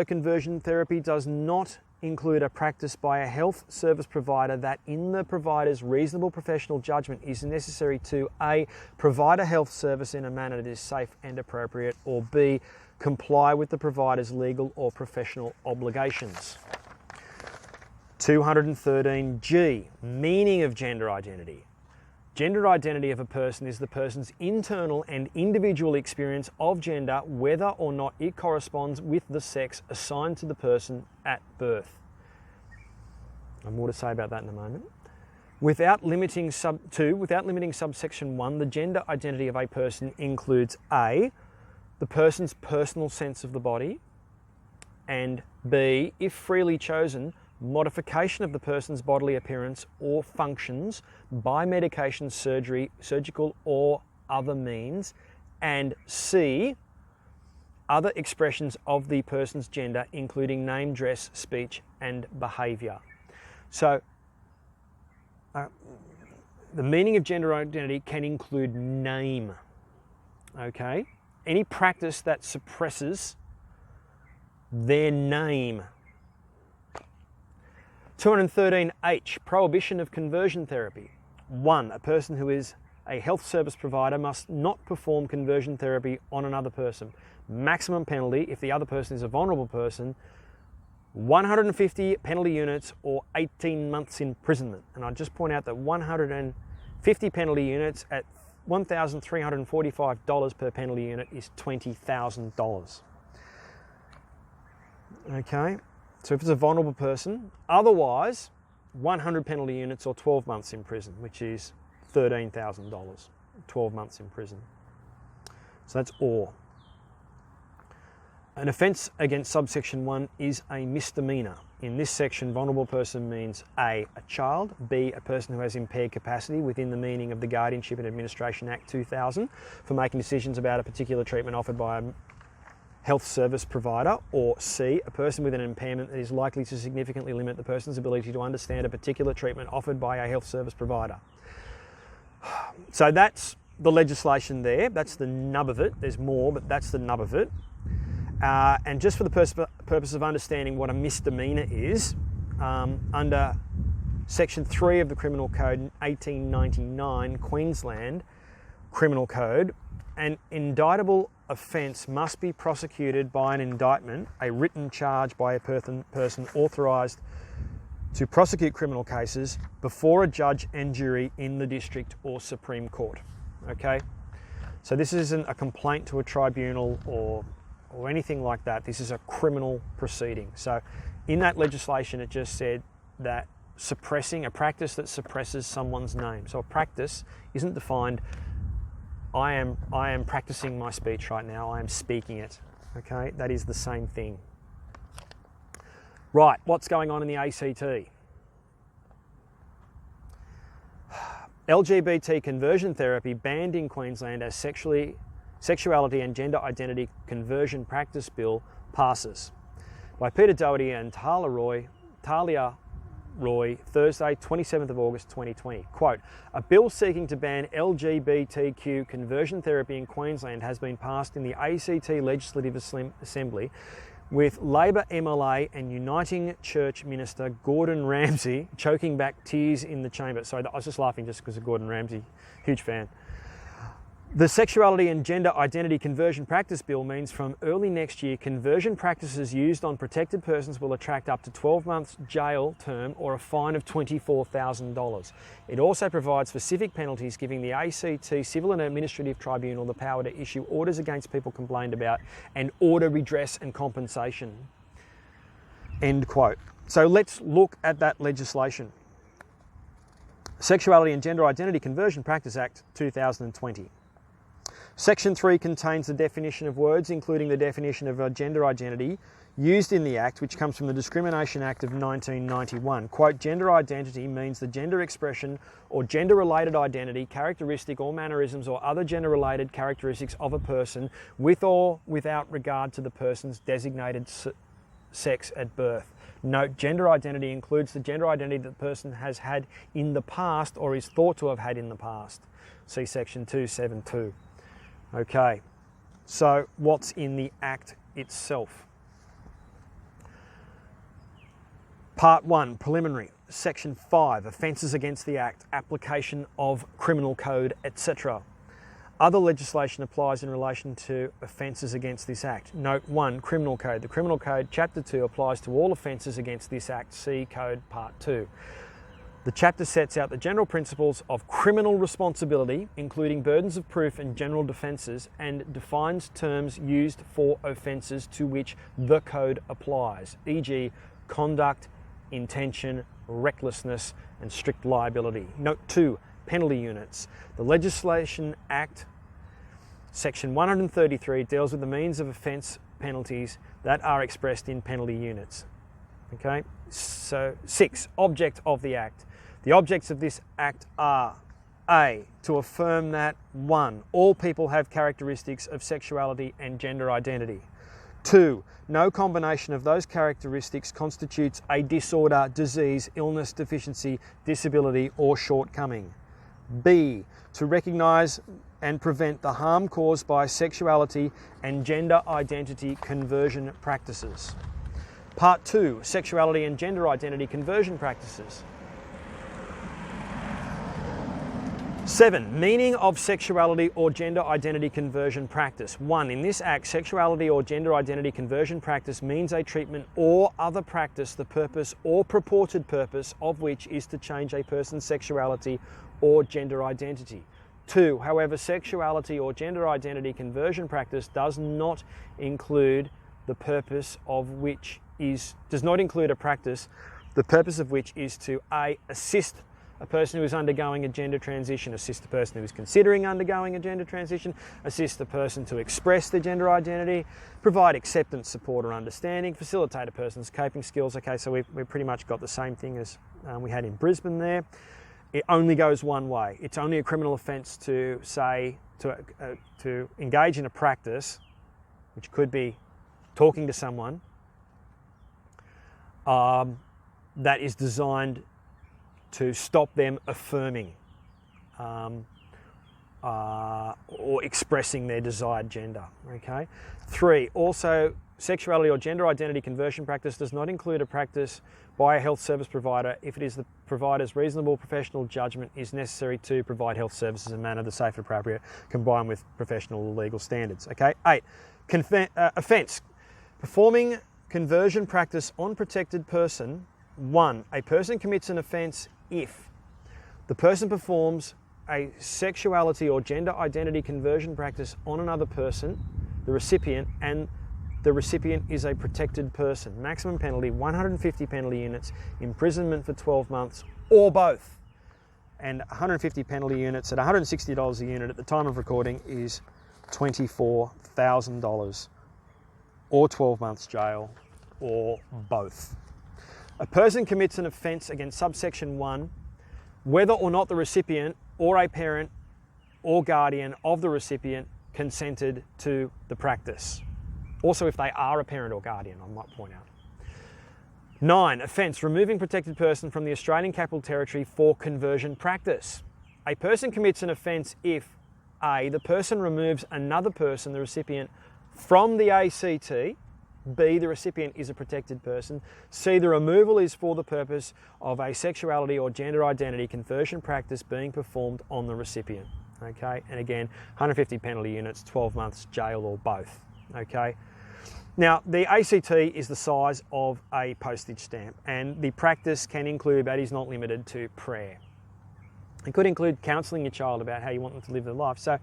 conversion therapy does not include a practice by a health service provider that, in the provider's reasonable professional judgment, is necessary to A, provide a health service in a manner that is safe and appropriate, or B, comply with the provider's legal or professional obligations. 213G, meaning of gender identity. Gender identity of a person is the person's internal and individual experience of gender, whether or not it corresponds with the sex assigned to the person at birth. I've more to say about that in a moment. Without limiting subsection 1, the gender identity of a person includes A, the person's personal sense of the body, and B, if freely chosen, modification of the person's bodily appearance or functions by medication, surgery, surgical or other means, and C, other expressions of the person's gender, including name, dress, speech and behaviour. So the meaning of gender identity can include name, okay? Any practice that suppresses their name. 213H, prohibition of conversion therapy. 1, a person who is a health service provider must not perform conversion therapy on another person. Maximum penalty, if the other person is a vulnerable person, 150 penalty units or 18 months imprisonment. And I'll just point out that 150 penalty units at $1,345 per penalty unit is $20,000. Okay? So if it's a vulnerable person, otherwise 100 penalty units or 12 months in prison, which is $13,000, 12 months in prison. So that's or. An offence against subsection 1 is a misdemeanour. In this section, vulnerable person means A, a child, B, a person who has impaired capacity within the meaning of the Guardianship and Administration Act 2000 for making decisions about a particular treatment offered by a health service provider, or C, a person with an impairment that is likely to significantly limit the person's ability to understand a particular treatment offered by a health service provider. So that's the legislation there. That's the nub of it. There's more, but that's the nub of it. And just for the purpose of understanding what a misdemeanour is, under Section 3 of the Criminal Code 1899, Queensland Criminal Code, an indictable offence must be prosecuted by an indictment, a written charge by a person authorised to prosecute criminal cases before a judge and jury in the district or Supreme Court. Okay? So this isn't a complaint to a tribunal or anything like that. This is a criminal proceeding. So in that legislation, it just said that suppressing a practice that suppresses someone's name. So a practice isn't defined, I am practicing my speech right now, I am speaking it. Okay, that is the same thing. Right, what's going on in the ACT? LGBT conversion therapy banned in Queensland as Sexuality and Gender Identity Conversion Practice Bill passes. By Peter Doherty and Talia Roy, Thursday, 27th of August 2020. Quote, a bill seeking to ban LGBTQ conversion therapy in Queensland has been passed in the ACT Legislative Assembly, with Labor MLA and Uniting Church Minister Gordon Ramsay choking back tears in the chamber. Sorry, I was just laughing just because of Gordon Ramsay, huge fan. The Sexuality and Gender Identity Conversion Practice Bill means from early next year, conversion practices used on protected persons will attract up to 12 months jail term or a fine of $24,000. It also provides specific penalties, giving the ACT Civil and Administrative Tribunal the power to issue orders against people complained about and order redress and compensation. End quote. So let's look at that legislation. Sexuality and Gender Identity Conversion Practice Act 2020. Section 3 contains the definition of words, including the definition of a gender identity used in the Act, which comes from the Discrimination Act of 1991. Quote, gender identity means the gender expression or gender-related identity, characteristic or mannerisms or other gender-related characteristics of a person with or without regard to the person's designated sex at birth. Note, gender identity includes the gender identity that the person has had in the past or is thought to have had in the past. See section 272. Okay, so what's in the Act itself? Part 1, preliminary. Section 5, offences against the Act, application of criminal code, etc. Other legislation applies in relation to offences against this Act. Note 1, criminal code. The criminal code, chapter 2, applies to all offences against this Act. See code part 2. The chapter sets out the general principles of criminal responsibility, including burdens of proof and general defences, and defines terms used for offences to which the code applies, e.g. conduct, intention, recklessness, and strict liability. Note 2, penalty units. The Legislation Act, section 133, deals with the means of offence penalties that are expressed in penalty units. Okay, so 6, object of the Act. The objects of this Act are A, to affirm that 1, all people have characteristics of sexuality and gender identity. 2, no combination of those characteristics constitutes a disorder, disease, illness, deficiency, disability, or shortcoming. B, to recognise and prevent the harm caused by sexuality and gender identity conversion practices. Part 2, sexuality and gender identity conversion practices. 7. Meaning of sexuality or gender identity conversion practice. 1. In this Act, sexuality or gender identity conversion practice means a treatment or other practice, the purpose or purported purpose of which is to change a person's sexuality or gender identity. 2. However, sexuality or gender identity conversion practice does not include the purpose of which does not include a practice, the purpose of which is to A, assist a person who is undergoing a gender transition, assist the person who is considering undergoing a gender transition, assist the person to express their gender identity, provide acceptance, support or understanding, facilitate a person's coping skills. Okay, so we've pretty much got the same thing as we had in Brisbane there. It only goes one way. It's only a criminal offence to say, to engage in a practice, which could be talking to someone, that is designed to stop them affirming or expressing their desired gender. Okay. 3. Also, sexuality or gender identity conversion practice does not include a practice by a health service provider if it is the provider's reasonable professional judgment is necessary to provide health services in a manner that's safe and appropriate, combined with professional legal standards. Okay. 8. Offence. Performing conversion practice on protected person. 1. A person commits an offence if the person performs a sexuality or gender identity conversion practice on another person, the recipient, and the recipient is a protected person. Maximum penalty, 150 penalty units, imprisonment for 12 months, or both. And 150 penalty units at $160 a unit at the time of recording is $24,000, or 12 months jail, or both. A person commits an offence against subsection 1, whether or not the recipient or a parent or guardian of the recipient consented to the practice. Also, if they are a parent or guardian, I might point out. 9. Offence, removing protected person from the Australian Capital Territory for conversion practice. A person commits an offence if A, the person removes another person, the recipient, from the ACT, B, the recipient is a protected person, C, the removal is for the purpose of a sexuality or gender identity conversion practice being performed on the recipient. Okay, and again, 150 penalty units, 12 months jail, or both. Okay. Now, the ACT is the size of a postage stamp, and the practice can include, but is not limited to, prayer. It could include counselling your child about how you want them to live their life. So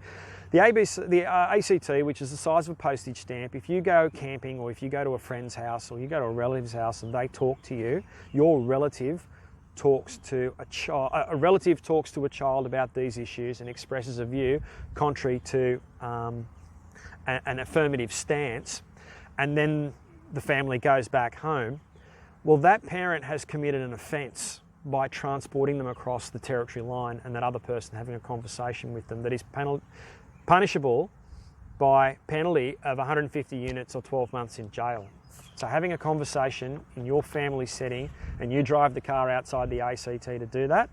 the ACT, which is the size of a postage stamp, if you go camping or if you go to a friend's house or you go to a relative's house and they talk to you, your relative talks to a child, a relative talks to a child about these issues and expresses a view contrary to an affirmative stance, and then the family goes back home, well, that parent has committed an offence by transporting them across the territory line, and that other person having a conversation with them that is punishable by penalty of 150 units or 12 months in jail. So having a conversation in your family setting, and you drive the car outside the ACT to do that,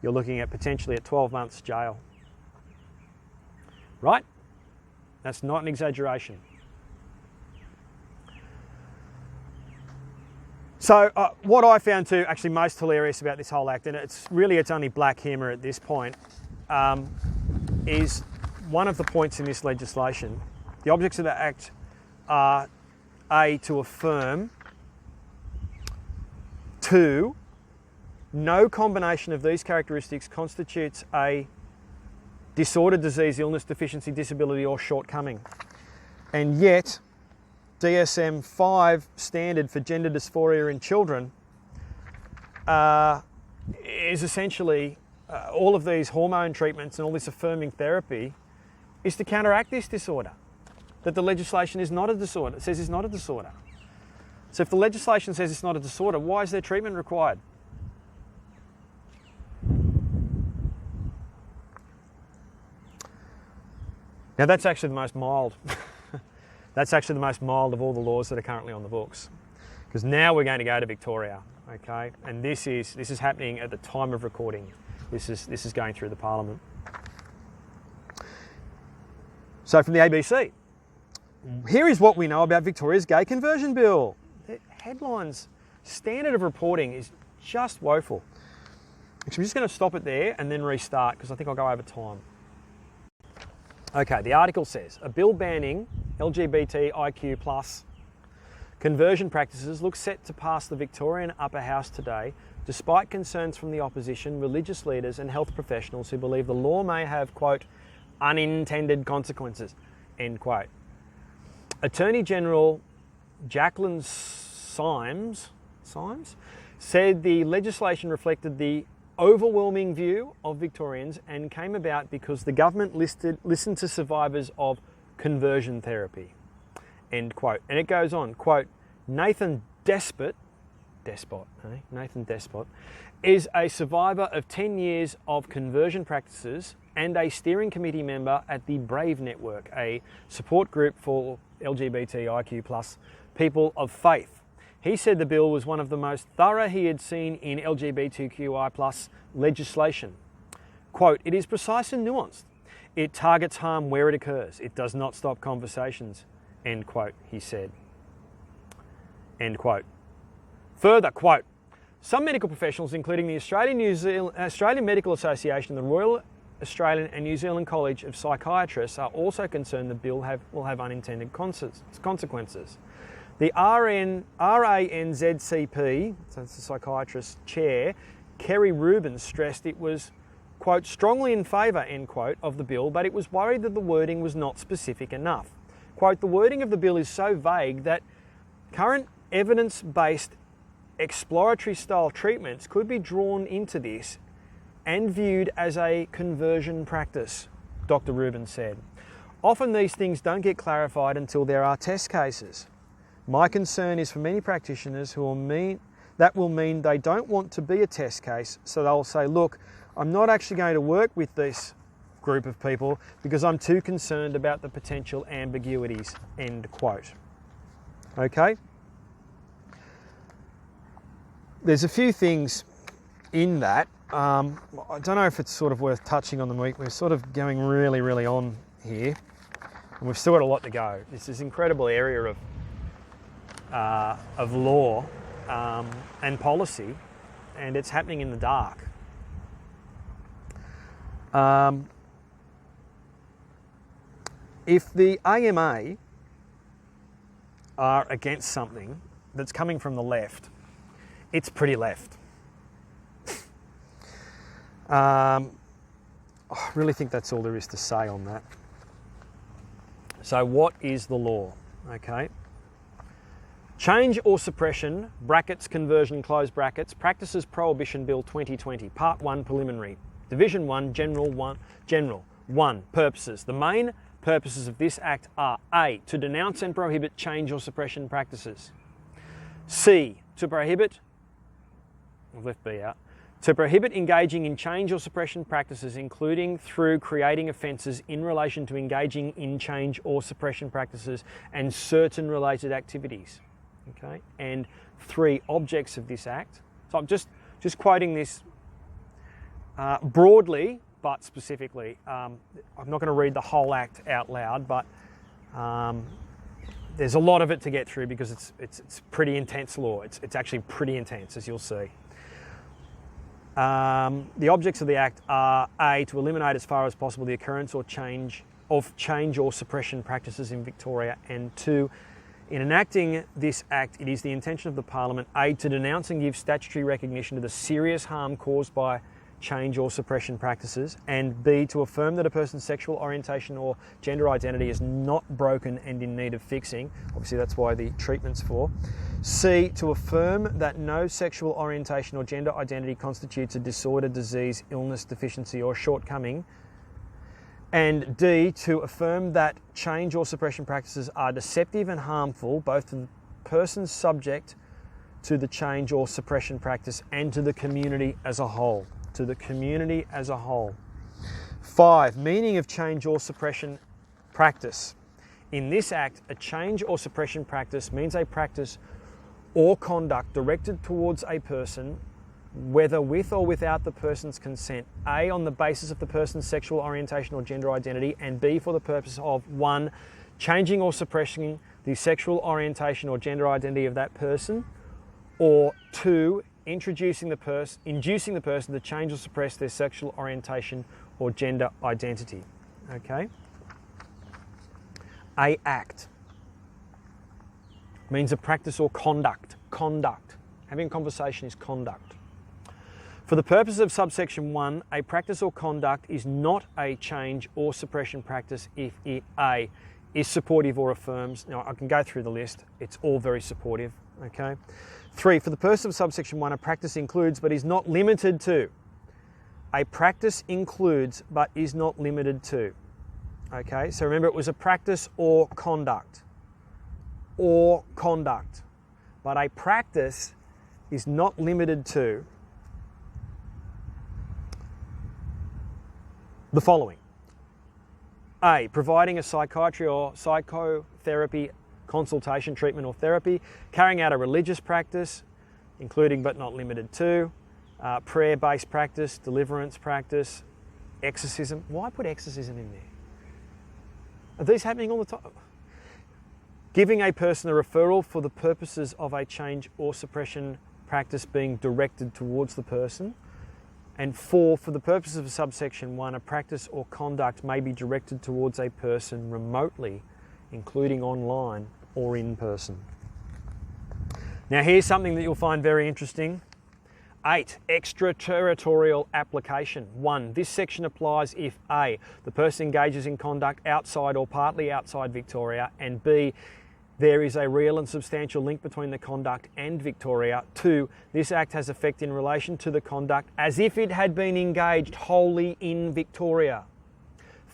you're looking at potentially at 12 months jail. Right? That's not an exaggeration. So what I found too actually most hilarious about this whole act, and it's only black humour at this point, is one of the points in this legislation. The objects of the act are A, to affirm, 2, no combination of these characteristics constitutes a disorder, disease, illness, deficiency, disability or shortcoming. And yet, DSM-5 standard for gender dysphoria in children is essentially all of these hormone treatments and all this affirming therapy is to counteract this disorder. That the legislation is not a disorder. It says it's not a disorder. So if the legislation says it's not a disorder, why is there treatment required? Now that's actually the most mild. That's actually the most mild of all the laws that are currently on the books. Because now we're going to go to Victoria, okay? And this is happening at the time of recording. This is going through the Parliament. So from the ABC, here is what we know about Victoria's gay conversion bill. The headlines, standard of reporting is just woeful. Actually, I'm just going to stop it there and then restart because I think I'll go over time. Okay, the article says, a bill banning LGBTIQ+ conversion practices looks set to pass the Victorian Upper House today, despite concerns from the opposition, religious leaders and health professionals who believe the law may have, quote, unintended consequences, end quote. Attorney General Jacqueline Symes said the legislation reflected the overwhelming view of Victorians and came about because the government listened to survivors of conversion therapy, end quote. And it goes on, quote, Nathan Despot is a survivor of 10 years of conversion practices and a steering committee member at the Brave Network, a support group for LGBTIQ+ people of faith. He said the bill was one of the most thorough he had seen in LGBTQI+ legislation. Quote, it is precise and nuanced. It targets harm where it occurs. It does not stop conversations, end quote, he said. End quote. Further, quote, some medical professionals, including the Australian Medical Association, the Royal Australian and New Zealand College of Psychiatrists, are also concerned the bill will have unintended consequences. The RANZCP, so it's the psychiatrist chair, Kerry Rubin, stressed it was, quote, strongly in favour, end quote, of the bill, but it was worried that the wording was not specific enough. Quote, the wording of the bill is so vague that current evidence-based exploratory style treatments could be drawn into this and viewed as a conversion practice, Dr. Rubin said. Often these things don't get clarified until there are test cases. My concern is for many practitioners that will mean they don't want to be a test case, so they'll say, look, I'm not actually going to work with this group of people because I'm too concerned about the potential ambiguities, end quote. Okay? There's a few things in that. I don't know if it's sort of worth touching on them. We're sort of going really, really on here, and we've still got a lot to go. It's this incredible area of law and policy, and it's happening in the dark. If the AMA are against something that's coming from the left, it's pretty left. I really think that's all there is to say on that. So what is the law? Okay. Change or suppression, brackets, conversion, close brackets, Practices Prohibition Bill 2020, Part 1, Preliminary. Division 1, General 1. Purposes. The main purposes of this Act are A. To denounce and prohibit change or suppression practices. C. To prohibit, I've left B out, to prohibit engaging in change or suppression practices, including through creating offences in relation to engaging in change or suppression practices and certain related activities. Okay, and 3 objects of this Act. So I'm just quoting this broadly, but specifically. I'm not going to read the whole Act out loud, but there's a lot of it to get through because it's pretty intense law. It's actually pretty intense, as you'll see. The objects of the Act are A. To eliminate as far as possible the occurrence or change or suppression practices in Victoria, and 2. In enacting this Act, it is the intention of the Parliament, A. To denounce and give statutory recognition to the serious harm caused by change or suppression practices, and B. To affirm that a person's sexual orientation or gender identity is not broken and in need of fixing. Obviously that's why the treatment's for. C. To affirm that no sexual orientation or gender identity constitutes a disorder, disease, illness, deficiency or shortcoming. And D. To affirm that change or suppression practices are deceptive and harmful both to the persons subject to the change or suppression practice and to the community as a whole. To the community as a whole. 5. Meaning of change or suppression practice. In this Act, a change or suppression practice means a practice or conduct directed towards a person, whether with or without the person's consent, A. on the basis of the person's sexual orientation or gender identity, and B. for the purpose of 1. changing or suppressing the sexual orientation or gender identity of that person, or 2. inducing the person to change or suppress their sexual orientation or gender identity. Okay? A act means a practice or conduct. Conduct. Having a conversation is conduct. For the purposes of subsection 1, a practice or conduct is not a change or suppression practice if it A. is supportive or affirms. Now I can go through the list. It's all very supportive. Okay? 3. For the purpose of subsection 1, a practice includes but is not limited to. A practice includes but is not limited to. Okay, so remember it was a practice or conduct. Or conduct. But a practice is not limited to the following. A. Providing a psychiatry or psychotherapy consultation, treatment or therapy, carrying out a religious practice, including but not limited to, prayer-based practice, deliverance practice, exorcism. Why put exorcism in there? Are these happening all the time? Giving a person a referral for the purposes of a change or suppression practice being directed towards the person. And 4, for the purposes of subsection 1, a practice or conduct may be directed towards a person remotely, including online or in person. Now here's something that you'll find very interesting. 8. Extraterritorial application. 1. This section applies if A. the person engages in conduct outside or partly outside Victoria, and B. there is a real and substantial link between the conduct and Victoria. 2. This Act has effect in relation to the conduct as if it had been engaged wholly in Victoria.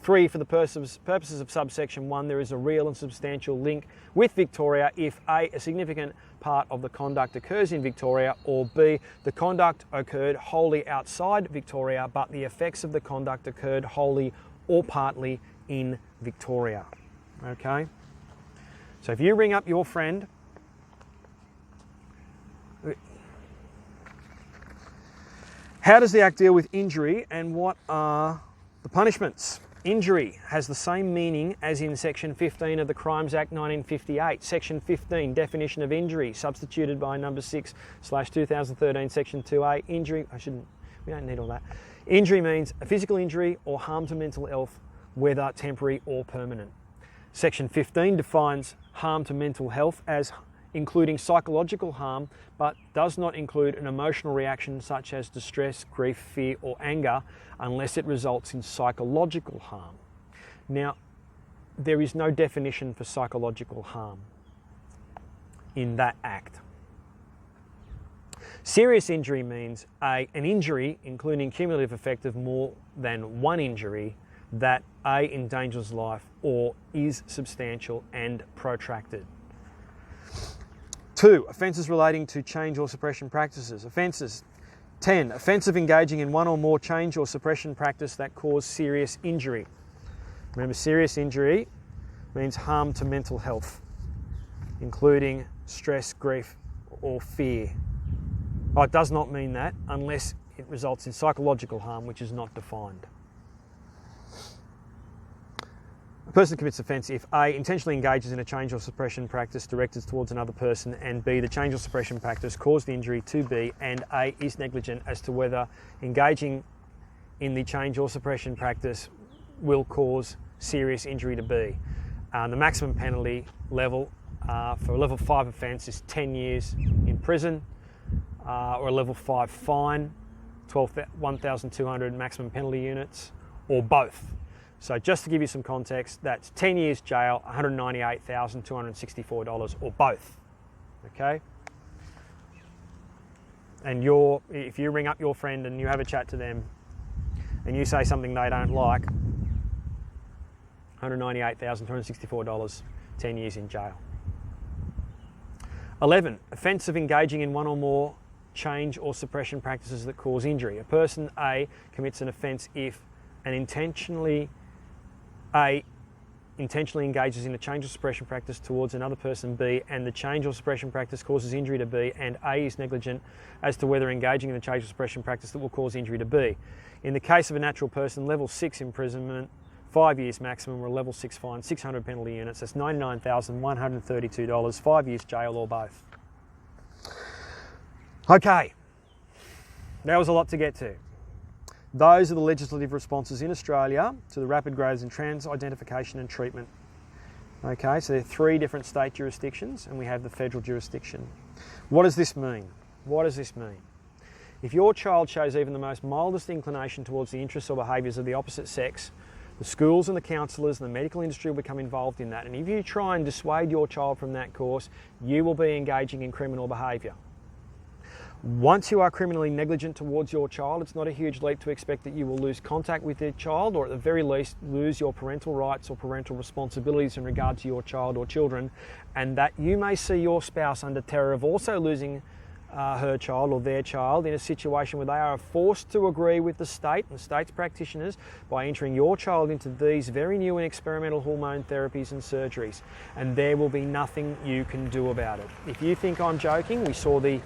3. For the purposes of subsection 1, there is a real and substantial link with Victoria if A. a significant part of the conduct occurs in Victoria, or B. the conduct occurred wholly outside Victoria, but the effects of the conduct occurred wholly or partly in Victoria. Okay? So if you ring up your friend, how does the Act deal with injury and what are the punishments? Injury has the same meaning as in Section 15 of the Crimes Act 1958. Section 15, definition of injury, substituted by number 6/2013, Section 2A. Injury, we don't need all that. Injury means a physical injury or harm to mental health, whether temporary or permanent. Section 15 defines harm to mental health as including psychological harm, but does not include an emotional reaction such as distress, grief, fear, or anger, unless it results in psychological harm. Now, there is no definition for psychological harm. in that act. Serious injury means an injury, including cumulative effect of more than one injury, that A, endangers life or is substantial and protracted. 2, offences relating to change or suppression practices. Offences. 10, offence of engaging in one or more change or suppression practice that cause serious injury. Remember, serious injury means harm to mental health, including stress, grief, or fear. Oh, it does not mean that unless it results in psychological harm, which is not defined. A person commits offence if A, intentionally engages in a change or suppression practice directed towards another person, and B, the change or suppression practice caused the injury to B, and A, is negligent as to whether engaging in the change or suppression practice will cause serious injury to B. The maximum penalty level for a level 5 offence is 10 years in prison, or a level 5 fine, 1,200 maximum penalty units, or both. So just to give you some context, that's 10 years jail, $198,264, or both, okay? And if you ring up your friend and you have a chat to them and you say something they don't like, $198,264, 10 years in jail. 11, offence of engaging in one or more change or suppression practices that cause injury. A person A commits an offence if intentionally engages in a change or suppression practice towards another person B, and the change or suppression practice causes injury to B, and A is negligent as to whether engaging in the change or suppression practice that will cause injury to B. In the case of a natural person, level 6 imprisonment, 5 years maximum, or a level 6 fine, 600 penalty units, that's $99,132, 5 years jail, or both. Okay, that was a lot to get to. Those are the legislative responses in Australia to the rapid growth in trans identification and treatment. Okay, so there are 3 different state jurisdictions and we have the federal jurisdiction. What does this mean? What does this mean? If your child shows even the most mildest inclination towards the interests or behaviours of the opposite sex, the schools and the counsellors and the medical industry will become involved in that. And if you try and dissuade your child from that course, you will be engaging in criminal behaviour. Once you are criminally negligent towards your child, it's not a huge leap to expect that you will lose contact with your child, or at the very least lose your parental rights or parental responsibilities in regard to your child or children, and that you may see your spouse under terror of also losing her child or their child in a situation where they are forced to agree with the state and the state's practitioners by entering your child into these very new and experimental hormone therapies and surgeries, and there will be nothing you can do about it. If you think I'm joking, we saw the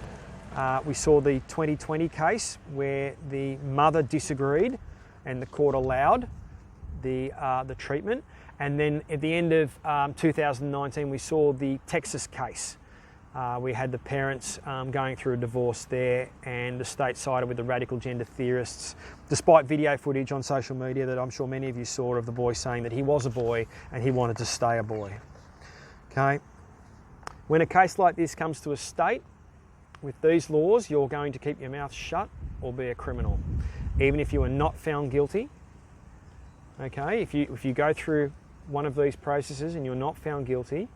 2020 case where the mother disagreed and the court allowed the treatment. And then at the end of 2019, we saw the Texas case. We had the parents going through a divorce there, and the state sided with the radical gender theorists, despite video footage on social media that I'm sure many of you saw of the boy saying that he was a boy and he wanted to stay a boy. Okay? When a case like this comes to a state, with these laws, you're going to keep your mouth shut or be a criminal, even if you are not found guilty. Okay, if you go through one of these processes and you're not found guilty,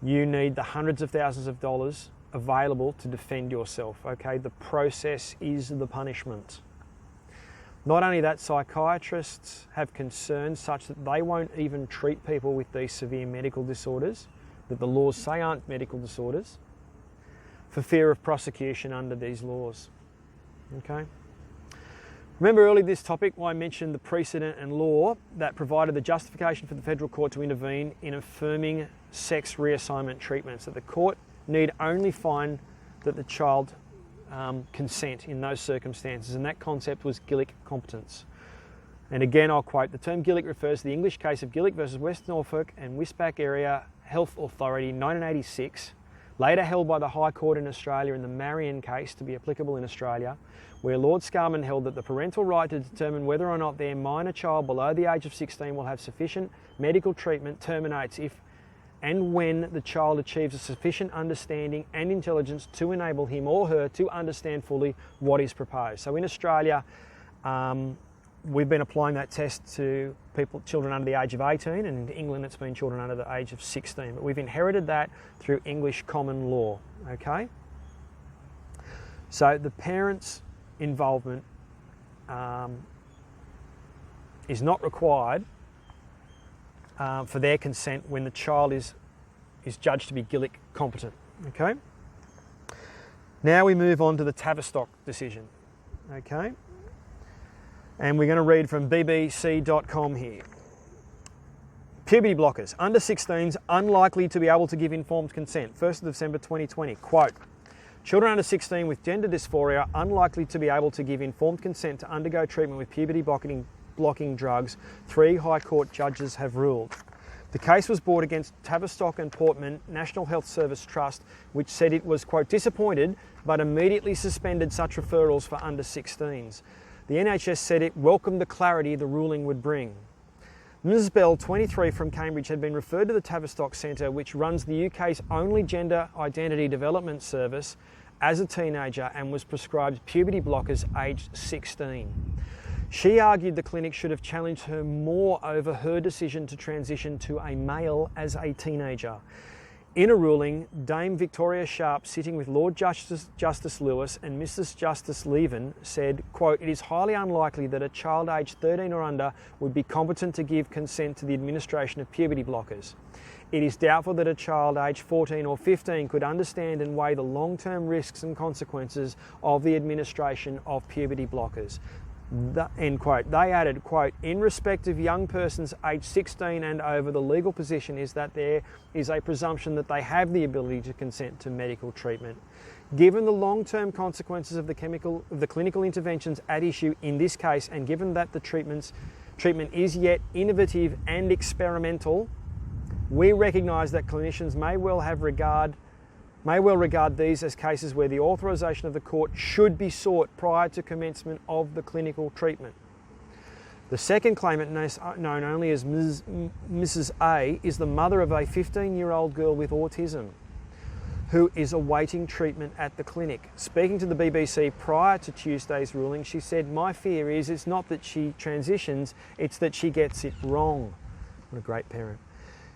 you need the hundreds of thousands of dollars available to defend yourself. Okay, the process is the punishment. Not only that, psychiatrists have concerns such that they won't even treat people with these severe medical disorders that the laws say aren't medical disorders, for fear of prosecution under these laws. Okay. Remember earlier this topic I mentioned the precedent and law that provided the justification for the federal court to intervene in affirming sex reassignment treatments, that the court need only find that the child consent in those circumstances, and that concept was Gillick competence. And again, I'll quote, the term Gillick refers to the English case of Gillick versus West Norfolk and Westpac Area Health Authority 1986, later held by the High Court in Australia in the Marion case to be applicable in Australia, where Lord Scarman held that the parental right to determine whether or not their minor child below the age of 16 will have sufficient medical treatment terminates if and when the child achieves a sufficient understanding and intelligence to enable him or her to understand fully what is proposed. So in Australia, we've been applying that test to children under the age of 18, and in England it's been children under the age of 16. But we've inherited that through English common law, okay? So the parents' involvement is not required for their consent when the child is judged to be Gillick competent, okay? Now we move on to the Tavistock decision, okay? And we're going to read from bbc.com here. Puberty blockers. Under 16s unlikely to be able to give informed consent. 1st of December 2020. Quote, children under 16 with gender dysphoria unlikely to be able to give informed consent to undergo treatment with puberty blocking drugs, 3 High Court judges have ruled. The case was brought against Tavistock and Portman National Health Service Trust, which said it was, quote, disappointed but immediately suspended such referrals for under 16s. The NHS said it welcomed the clarity the ruling would bring. Ms Bell, 23, from Cambridge, had been referred to the Tavistock Centre, which runs the UK's only gender identity development service, as a teenager and was prescribed puberty blockers aged 16. She argued the clinic should have challenged her more over her decision to transition to a male as a teenager. In a ruling, Dame Victoria Sharp, sitting with Lord Justice Lewis and Mrs Justice Leven, said, quote, it is highly unlikely that a child aged 13 or under would be competent to give consent to the administration of puberty blockers. It is doubtful that a child aged 14 or 15 could understand and weigh the long-term risks and consequences of the administration of puberty blockers. End quote. They added, quote, in respect of young persons aged 16 and over, the legal position is that there is a presumption that they have the ability to consent to medical treatment. Given the long-term consequences of the clinical interventions at issue in this case, and given that the treatment is yet innovative and experimental, we recognise that clinicians may well regard these as cases where the authorisation of the court should be sought prior to commencement of the clinical treatment. The second claimant, known only as Mrs A, is the mother of a 15-year-old girl with autism who is awaiting treatment at the clinic. Speaking to the BBC prior to Tuesday's ruling, she said, my fear is it's not that she transitions, it's that she gets it wrong. What a great parent.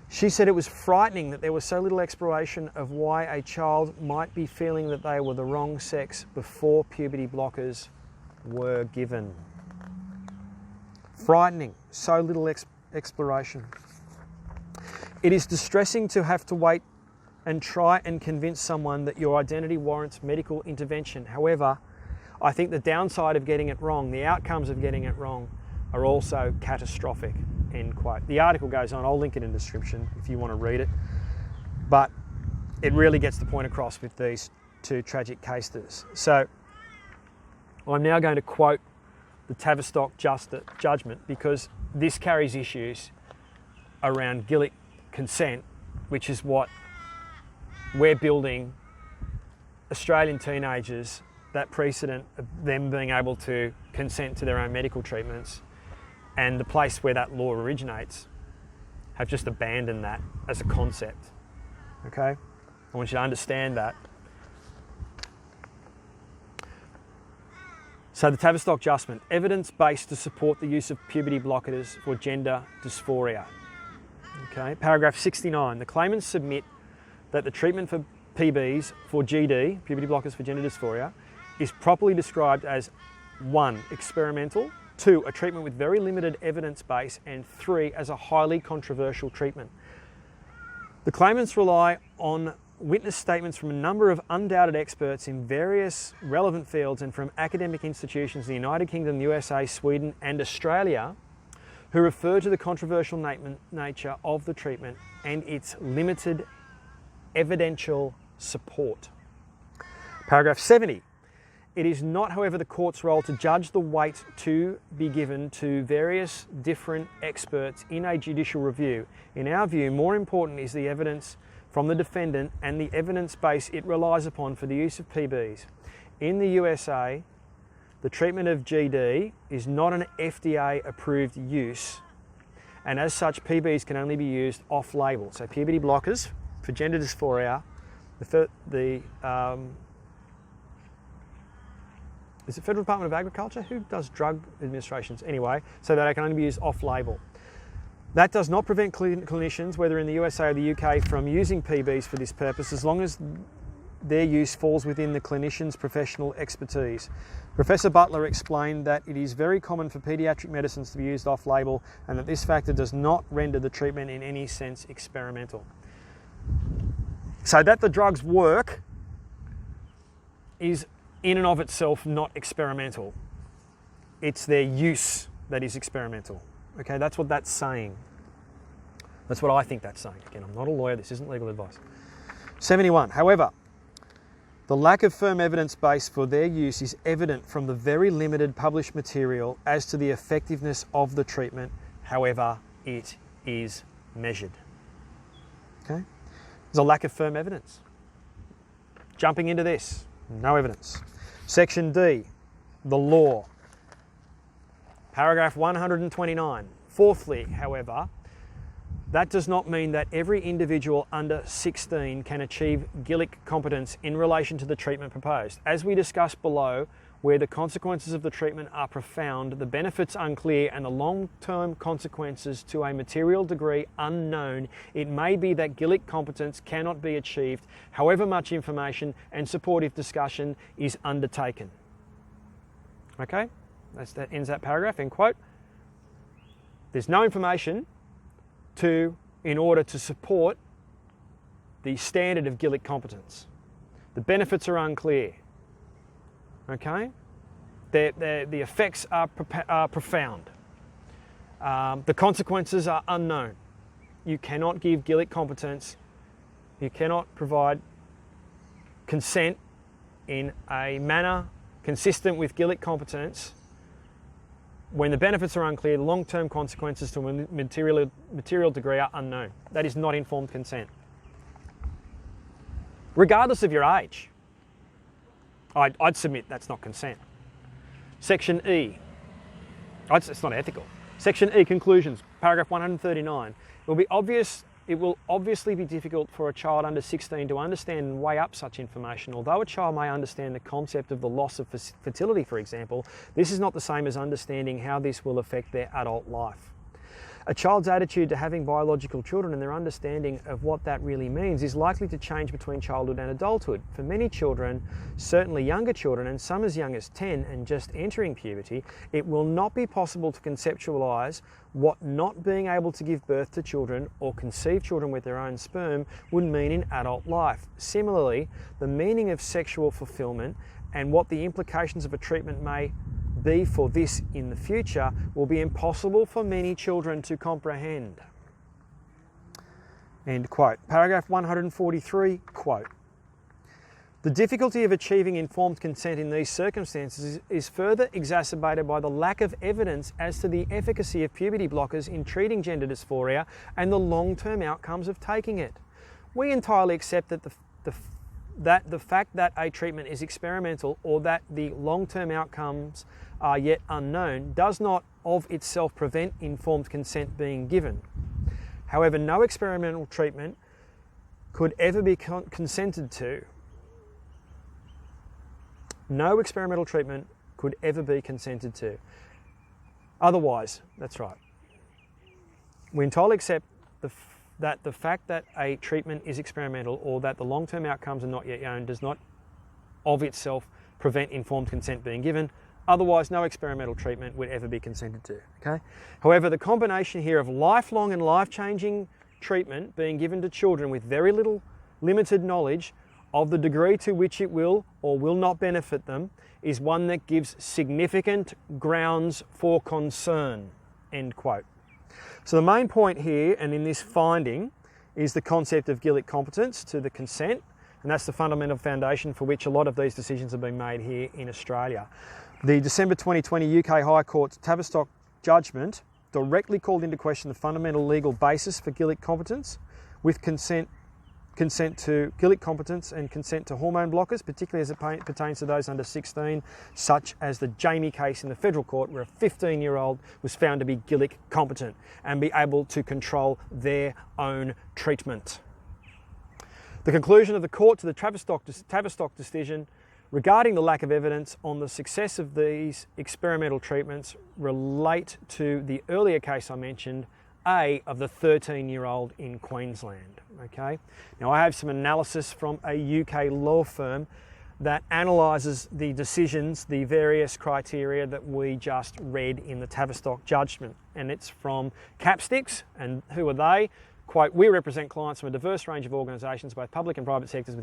She said it was frightening that there was so little exploration of why a child might be feeling that they were the wrong sex before puberty blockers were given. Frightening, so little exploration. It is distressing to have to wait and try and convince someone that your identity warrants medical intervention. However, I think the downside of getting it wrong, the outcomes of getting it wrong, are also catastrophic. End quote. The article goes on, I'll link it in the description if you want to read it, but it really gets the point across with these 2 tragic cases. So I'm now going to quote the Tavistock judgment, because this carries issues around Gillick consent, which is what we're building Australian teenagers, that precedent of them being able to consent to their own medical treatments, and the place where that law originates have just abandoned that as a concept, okay? I want you to understand that. So the Tavistock judgment, evidence-based to support the use of puberty blockers for gender dysphoria. Okay, paragraph 69, the claimants submit that the treatment for PBs for GD, puberty blockers for gender dysphoria, is properly described as 1, experimental, 2, a treatment with very limited evidence base, and 3, as a highly controversial treatment. The claimants rely on witness statements from a number of undoubted experts in various relevant fields and from academic institutions in the United Kingdom, USA, Sweden and Australia, who refer to the controversial nature of the treatment and its limited evidential support. Paragraph 70. It is not, however, the court's role to judge the weight to be given to various different experts in a judicial review. In our view, more important is the evidence from the defendant and the evidence base it relies upon for the use of PBs. In the USA, the treatment of GD is not an FDA-approved use, and as such, PBs can only be used off-label. So puberty blockers for gender dysphoria, is it Federal Department of Agriculture? Who does drug administrations? Anyway, so that they can only be used off-label. That does not prevent clinicians, whether in the USA or the UK, from using PBs for this purpose, as long as their use falls within the clinician's professional expertise. Professor Butler explained that it is very common for paediatric medicines to be used off-label and that this factor does not render the treatment in any sense experimental. So that the drugs work is in and of itself not experimental. It's their use that is experimental. Okay, that's what that's saying. That's what I think that's saying. Again, I'm not a lawyer, this isn't legal advice. 71. However, the lack of firm evidence base for their use is evident from the very limited published material as to the effectiveness of the treatment, however it is measured. Okay? There's a lack of firm evidence. Jumping into this, no evidence. Section D, the law. Paragraph 129. Fourthly, however, that does not mean that every individual under 16 can achieve Gillick competence in relation to the treatment proposed. As we discussed below, where the consequences of the treatment are profound, the benefits unclear, and the long-term consequences to a material degree unknown, it may be that Gillick competence cannot be achieved, however much information and supportive discussion is undertaken. Okay? That ends that paragraph, end quote. There's no information in order to support the standard of Gillick competence. The benefits are unclear. Okay? The effects are profound. The consequences are unknown. You cannot give Gillick competence. You cannot provide consent in a manner consistent with Gillick competence when the benefits are unclear, the long-term consequences to a material degree are unknown. That is not informed consent. Regardless of your age, I'd submit that's not consent. Section E, it's not ethical. Section E, conclusions, paragraph 139. It will obviously be difficult for a child under 16 to understand and weigh up such information. Although a child may understand the concept of the loss of fertility, for example, this is not the same as understanding how this will affect their adult life. A child's attitude to having biological children and their understanding of what that really means is likely to change between childhood and adulthood. For many children, certainly younger children, and some as young as 10 and just entering puberty, it will not be possible to conceptualise what not being able to give birth to children or conceive children with their own sperm would mean in adult life. Similarly, the meaning of sexual fulfilment and what the implications of a treatment may be for this in the future will be impossible for many children to comprehend. End quote. Paragraph 143, quote. The difficulty of achieving informed consent in these circumstances is further exacerbated by the lack of evidence as to the efficacy of puberty blockers in treating gender dysphoria and the long-term outcomes of taking it. We entirely accept that the fact that a treatment is experimental or that the long-term outcomes are yet unknown does not of itself prevent informed consent being given. However, no experimental treatment could ever be consented to. No experimental treatment could ever be consented to. Otherwise, that's right. We entirely accept that the fact that a treatment is experimental or that the long-term outcomes are not yet known does not of itself prevent informed consent being given. Otherwise, no experimental treatment would ever be consented to. Okay? However, the combination here of lifelong and life-changing treatment being given to children with very limited knowledge of the degree to which it will or will not benefit them is one that gives significant grounds for concern. End quote. So the main point here and in this finding is the concept of Gillick competence to the consent, and that's the fundamental foundation for which a lot of these decisions have been made here in Australia. The December 2020 UK High Court's Tavistock judgment directly called into question the fundamental legal basis for Gillick competence with consent to Gillick competence and consent to hormone blockers, particularly as it pertains to those under 16, such as the Jamie case in the federal court where a 15-year-old was found to be Gillick competent and be able to control their own treatment. The conclusion of the court to the Tavistock decision regarding the lack of evidence on the success of these experimental treatments relate to the earlier case I mentioned, A, of the 13-year-old in Queensland. Okay. Now I have some analysis from a UK law firm that analyses the decisions, the various criteria that we just read in the Tavistock judgment. And it's from Capsticks, and who are they? Quote, we represent clients from a diverse range of organisations, both public and private sectors,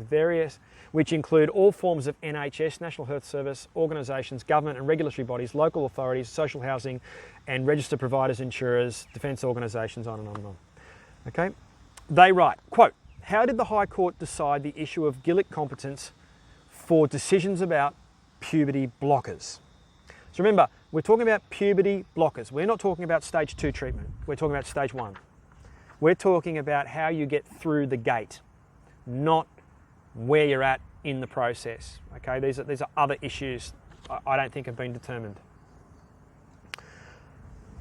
which include all forms of NHS, National Health Service, organisations, government and regulatory bodies, local authorities, social housing and registered providers, insurers, defence organisations, on and on and on. Okay? They write, quote, how did the High Court decide the issue of Gillick competence for decisions about puberty blockers? So remember, we're talking about puberty blockers. We're not talking about stage 2 treatment. We're talking about stage 1. We're talking about how you get through the gate, not where you're at in the process. Okay, these are other issues I don't think have been determined.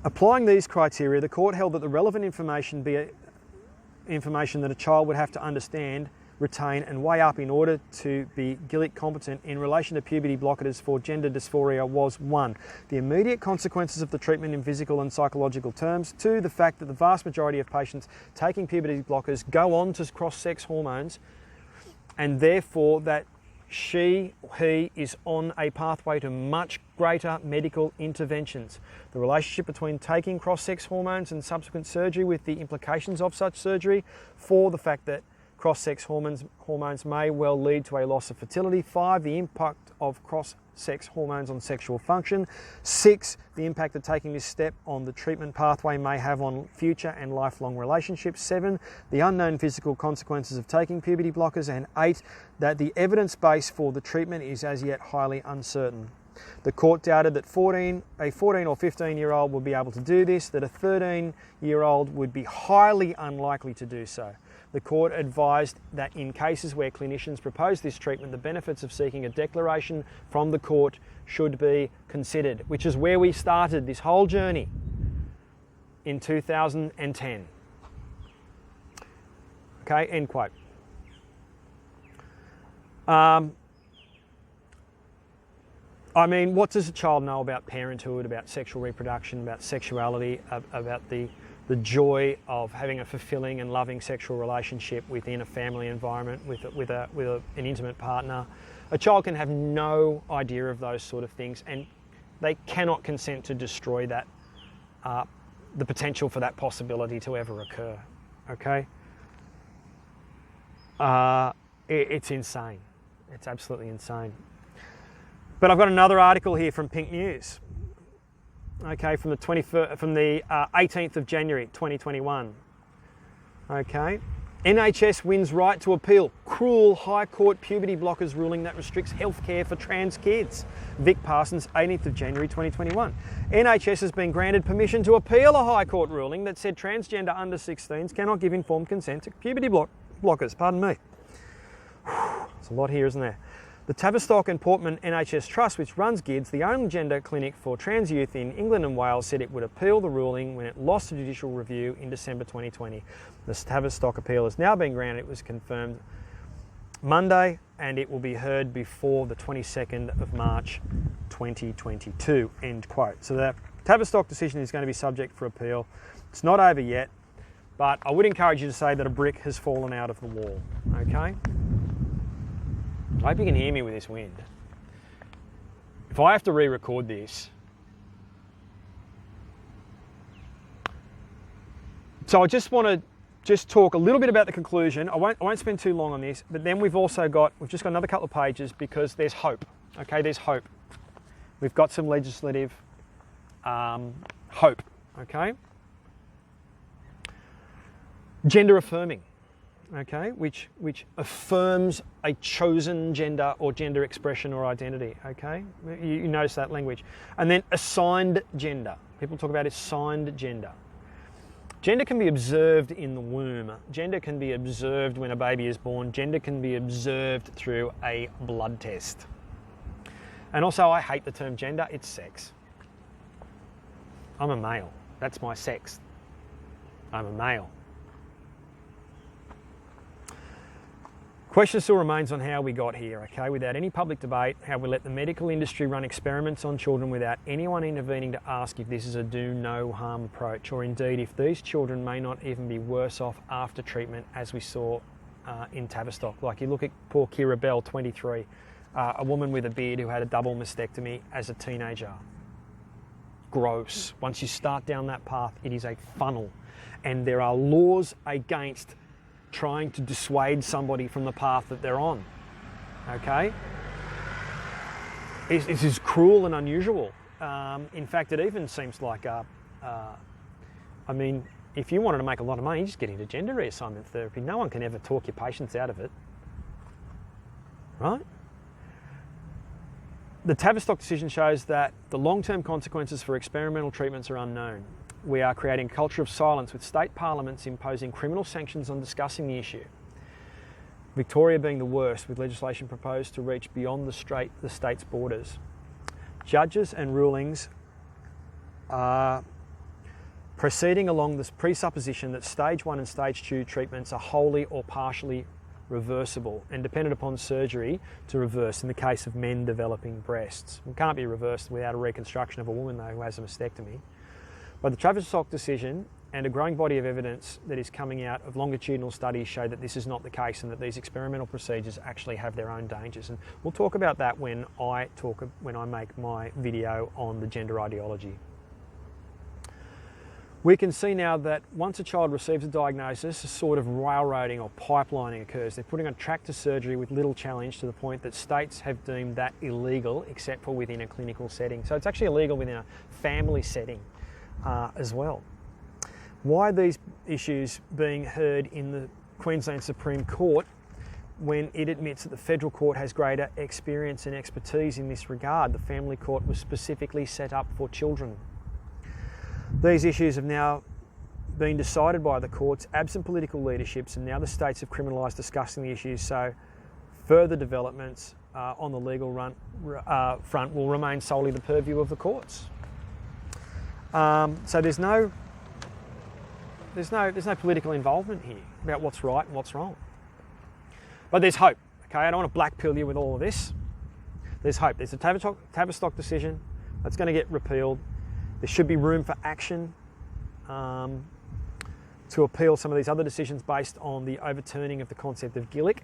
Applying these criteria, the court held that the relevant information be information that a child would have to understand, retain and weigh up in order to be Gillick competent in relation to puberty blockers for gender dysphoria was 1. The immediate consequences of the treatment in physical and psychological terms. 2. The fact that the vast majority of patients taking puberty blockers go on to cross-sex hormones, and therefore that he is on a pathway to much greater medical interventions. The relationship between taking cross-sex hormones and subsequent surgery with the implications of such surgery. 4. The fact that cross-sex hormones may well lead to a loss of fertility. 5. The impact of cross-sex hormones on sexual function. 6. The impact that taking this step on the treatment pathway may have on future and lifelong relationships. 7. The unknown physical consequences of taking puberty blockers. And 8. That the evidence base for the treatment is as yet highly uncertain. The court doubted that a 14 or 15-year-old would be able to do this, that a 13-year-old would be highly unlikely to do so. The court advised that in cases where clinicians propose this treatment, the benefits of seeking a declaration from the court should be considered, which is where we started this whole journey in 2010. Okay, end quote. I mean, what does a child know about parenthood, about sexual reproduction, about sexuality, about the joy of having a fulfilling and loving sexual relationship within a family environment with an intimate partner? A child can have no idea of those sort of things, and they cannot consent to destroy that, the potential for that possibility to ever occur. Okay? It's insane. It's absolutely insane. But I've got another article here from Pink News. Okay, from the 18th of January 2021. Okay, NHS wins right to appeal cruel High Court puberty blockers ruling that restricts healthcare for trans kids. Vic Parsons, 18th of January 2021. NHS has been granted permission to appeal a High Court ruling that said transgender under 16s cannot give informed consent to puberty blockers. Pardon me. There's a lot here, isn't there? The Tavistock and Portman NHS Trust, which runs GIDS, the only gender clinic for trans youth in England and Wales, said it would appeal the ruling when it lost to judicial review in December 2020. The Tavistock appeal has now been granted. It was confirmed Monday, and it will be heard before the 22nd of March 2022, end quote. So the Tavistock decision is going to be subject for appeal. It's not over yet, but I would encourage you to say that a brick has fallen out of the wall, okay? I hope you can hear me with this wind. If I have to re-record this, so I just want to talk a little bit about the conclusion. I won't spend too long on this, but then we've just got another couple of pages because there's hope. Okay, there's hope. We've got some legislative hope. Okay, gender affirming. Okay, which affirms a chosen gender or gender expression or identity. Okay, you notice that language. And then assigned gender. People talk about assigned gender. Gender can be observed in the womb. Gender can be observed when a baby is born. Gender can be observed through a blood test. And also, I hate the term gender. It's sex. I'm a male. That's my sex. I'm a male. Question still remains on how we got here, okay? Without any public debate, how we let the medical industry run experiments on children without anyone intervening to ask if this is a do no harm approach, or indeed if these children may not even be worse off after treatment, as we saw in Tavistock. Like, you look at poor Kira Bell, 23, a woman with a beard who had a double mastectomy as a teenager. Gross. Once you start down that path, it is a funnel. And there are laws against trying to dissuade somebody from the path that they're on, okay? It is cruel and unusual. In fact, it even seems like, I mean, if you wanted to make a lot of money, you just get into gender reassignment therapy. No one can ever talk your patients out of it, right? The Tavistock decision shows that the long-term consequences for experimental treatments are unknown. We are creating a culture of silence, with state parliaments imposing criminal sanctions on discussing the issue. Victoria being the worst, with legislation proposed to reach beyond the state's borders. Judges and rulings are proceeding along this presupposition that stage 1 and stage 2 treatments are wholly or partially reversible and dependent upon surgery to reverse in the case of men developing breasts. It can't be reversed without a reconstruction of a woman, though, who has a mastectomy. But the Tavistock decision and a growing body of evidence that is coming out of longitudinal studies show that this is not the case, and that these experimental procedures actually have their own dangers. And we'll talk about that when I make my video on the gender ideology. We can see now that once a child receives a diagnosis, a sort of railroading or pipelining occurs. They're putting on track to surgery with little challenge, to the point that states have deemed that illegal, except for within a clinical setting. So it's actually illegal within a family setting as well. Why are these issues being heard in the Queensland Supreme Court when it admits that the federal court has greater experience and expertise in this regard? The family court was specifically set up for children. These issues have now been decided by the courts, absent political leaderships, and now the states have criminalised discussing the issues, so further developments on the legal front will remain solely the purview of the courts. So there's no political involvement here about what's right and what's wrong. But there's hope, okay? I don't want to black pill you with all of this. There's hope. There's a Tavistock decision that's going to get repealed. There should be room for action to appeal some of these other decisions based on the overturning of the concept of Gillick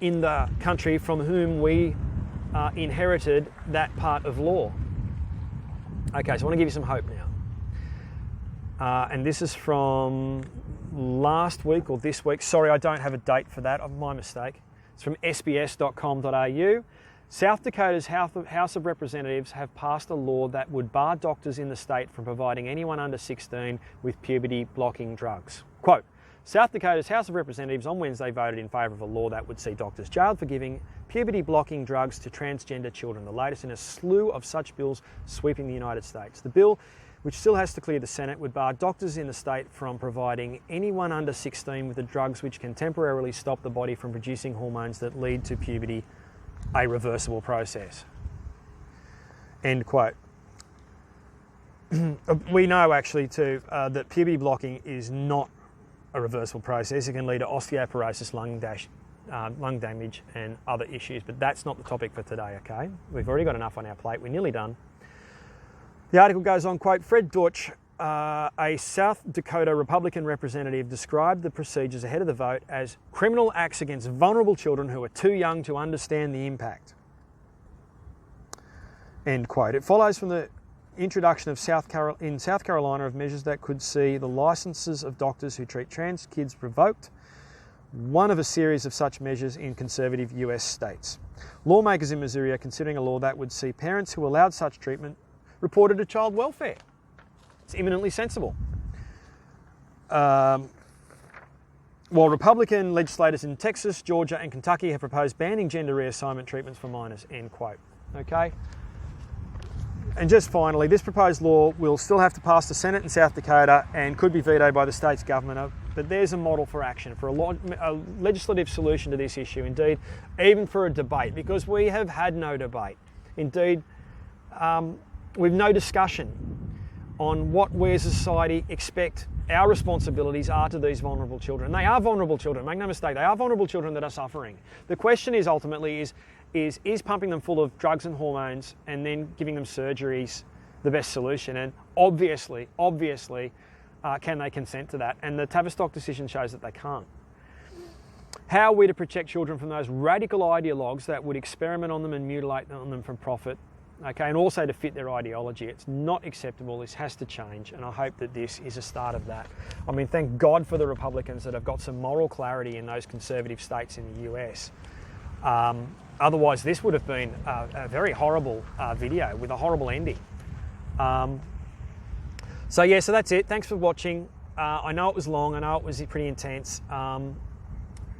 in the country from whom we inherited that part of law. Okay, so I want to give you some hope now. And this is from last week or this week. Sorry, I don't have a date for that. My mistake. It's from sbs.com.au. South Dakota's House of Representatives have passed a law that would bar doctors in the state from providing anyone under 16 with puberty-blocking drugs. Quote, South Dakota's House of Representatives on Wednesday voted in favour of a law that would see doctors jailed for giving puberty-blocking drugs to transgender children, the latest in a slew of such bills sweeping the United States. The bill, which still has to clear the Senate, would bar doctors in the state from providing anyone under 16 with the drugs which can temporarily stop the body from producing hormones that lead to puberty, a reversible process. End quote. We know actually too that puberty blocking is not a reversible process. It can lead to osteoporosis, lung damage and other issues, but that's not the topic for today, okay? We've already got enough on our plate. We're nearly done. The article goes on, quote, Fred Deutsch, a South Dakota Republican representative, described the procedures ahead of the vote as criminal acts against vulnerable children who are too young to understand the impact. End quote. It follows from the introduction of South Carolina of measures that could see the licenses of doctors who treat trans kids revoked, one of a series of such measures in conservative US states. Lawmakers in Missouri are considering a law that would see parents who allowed such treatment reported to child welfare. It's eminently sensible. While Republican legislators in Texas, Georgia and Kentucky have proposed banning gender reassignment treatments for minors, end quote. Okay? And just finally, this proposed law will still have to pass the Senate in South Dakota and could be vetoed by the state's governor, but there's a model for action, for a legislative solution to this issue, indeed, even for a debate, because we have had no debate. Indeed, we've no discussion on what we as a society expect our responsibilities are to these vulnerable children. They are vulnerable children, make no mistake, they are vulnerable children that are suffering. The question is ultimately is pumping them full of drugs and hormones and then giving them surgeries the best solution? And obviously, can they consent to that? And the Tavistock decision shows that they can't. How are we to protect children from those radical ideologues that would experiment on them and mutilate on them for profit? Okay, and also to fit their ideology. It's not acceptable. This has to change, and I hope that this is a start of that. I mean, thank God for the Republicans that have got some moral clarity in those conservative states in the US. Otherwise, this would have been a very horrible video with a horrible ending. So that's it. Thanks for watching. I know it was long. I know it was pretty intense.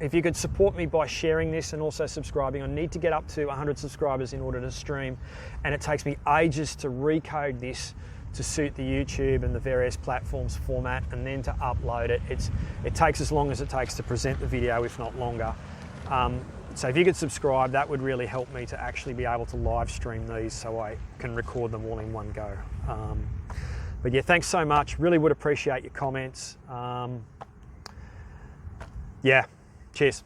If you could support me by sharing this and also subscribing, I need to get up to 100 subscribers in order to stream, and it takes me ages to recode this to suit the YouTube and the various platforms format and then to upload it. It takes as long as it takes to present the video, if not longer. So if you could subscribe, that would really help me to actually be able to live stream these so I can record them all in one go. But yeah, thanks so much. Really would appreciate your comments. Yeah. Cheers.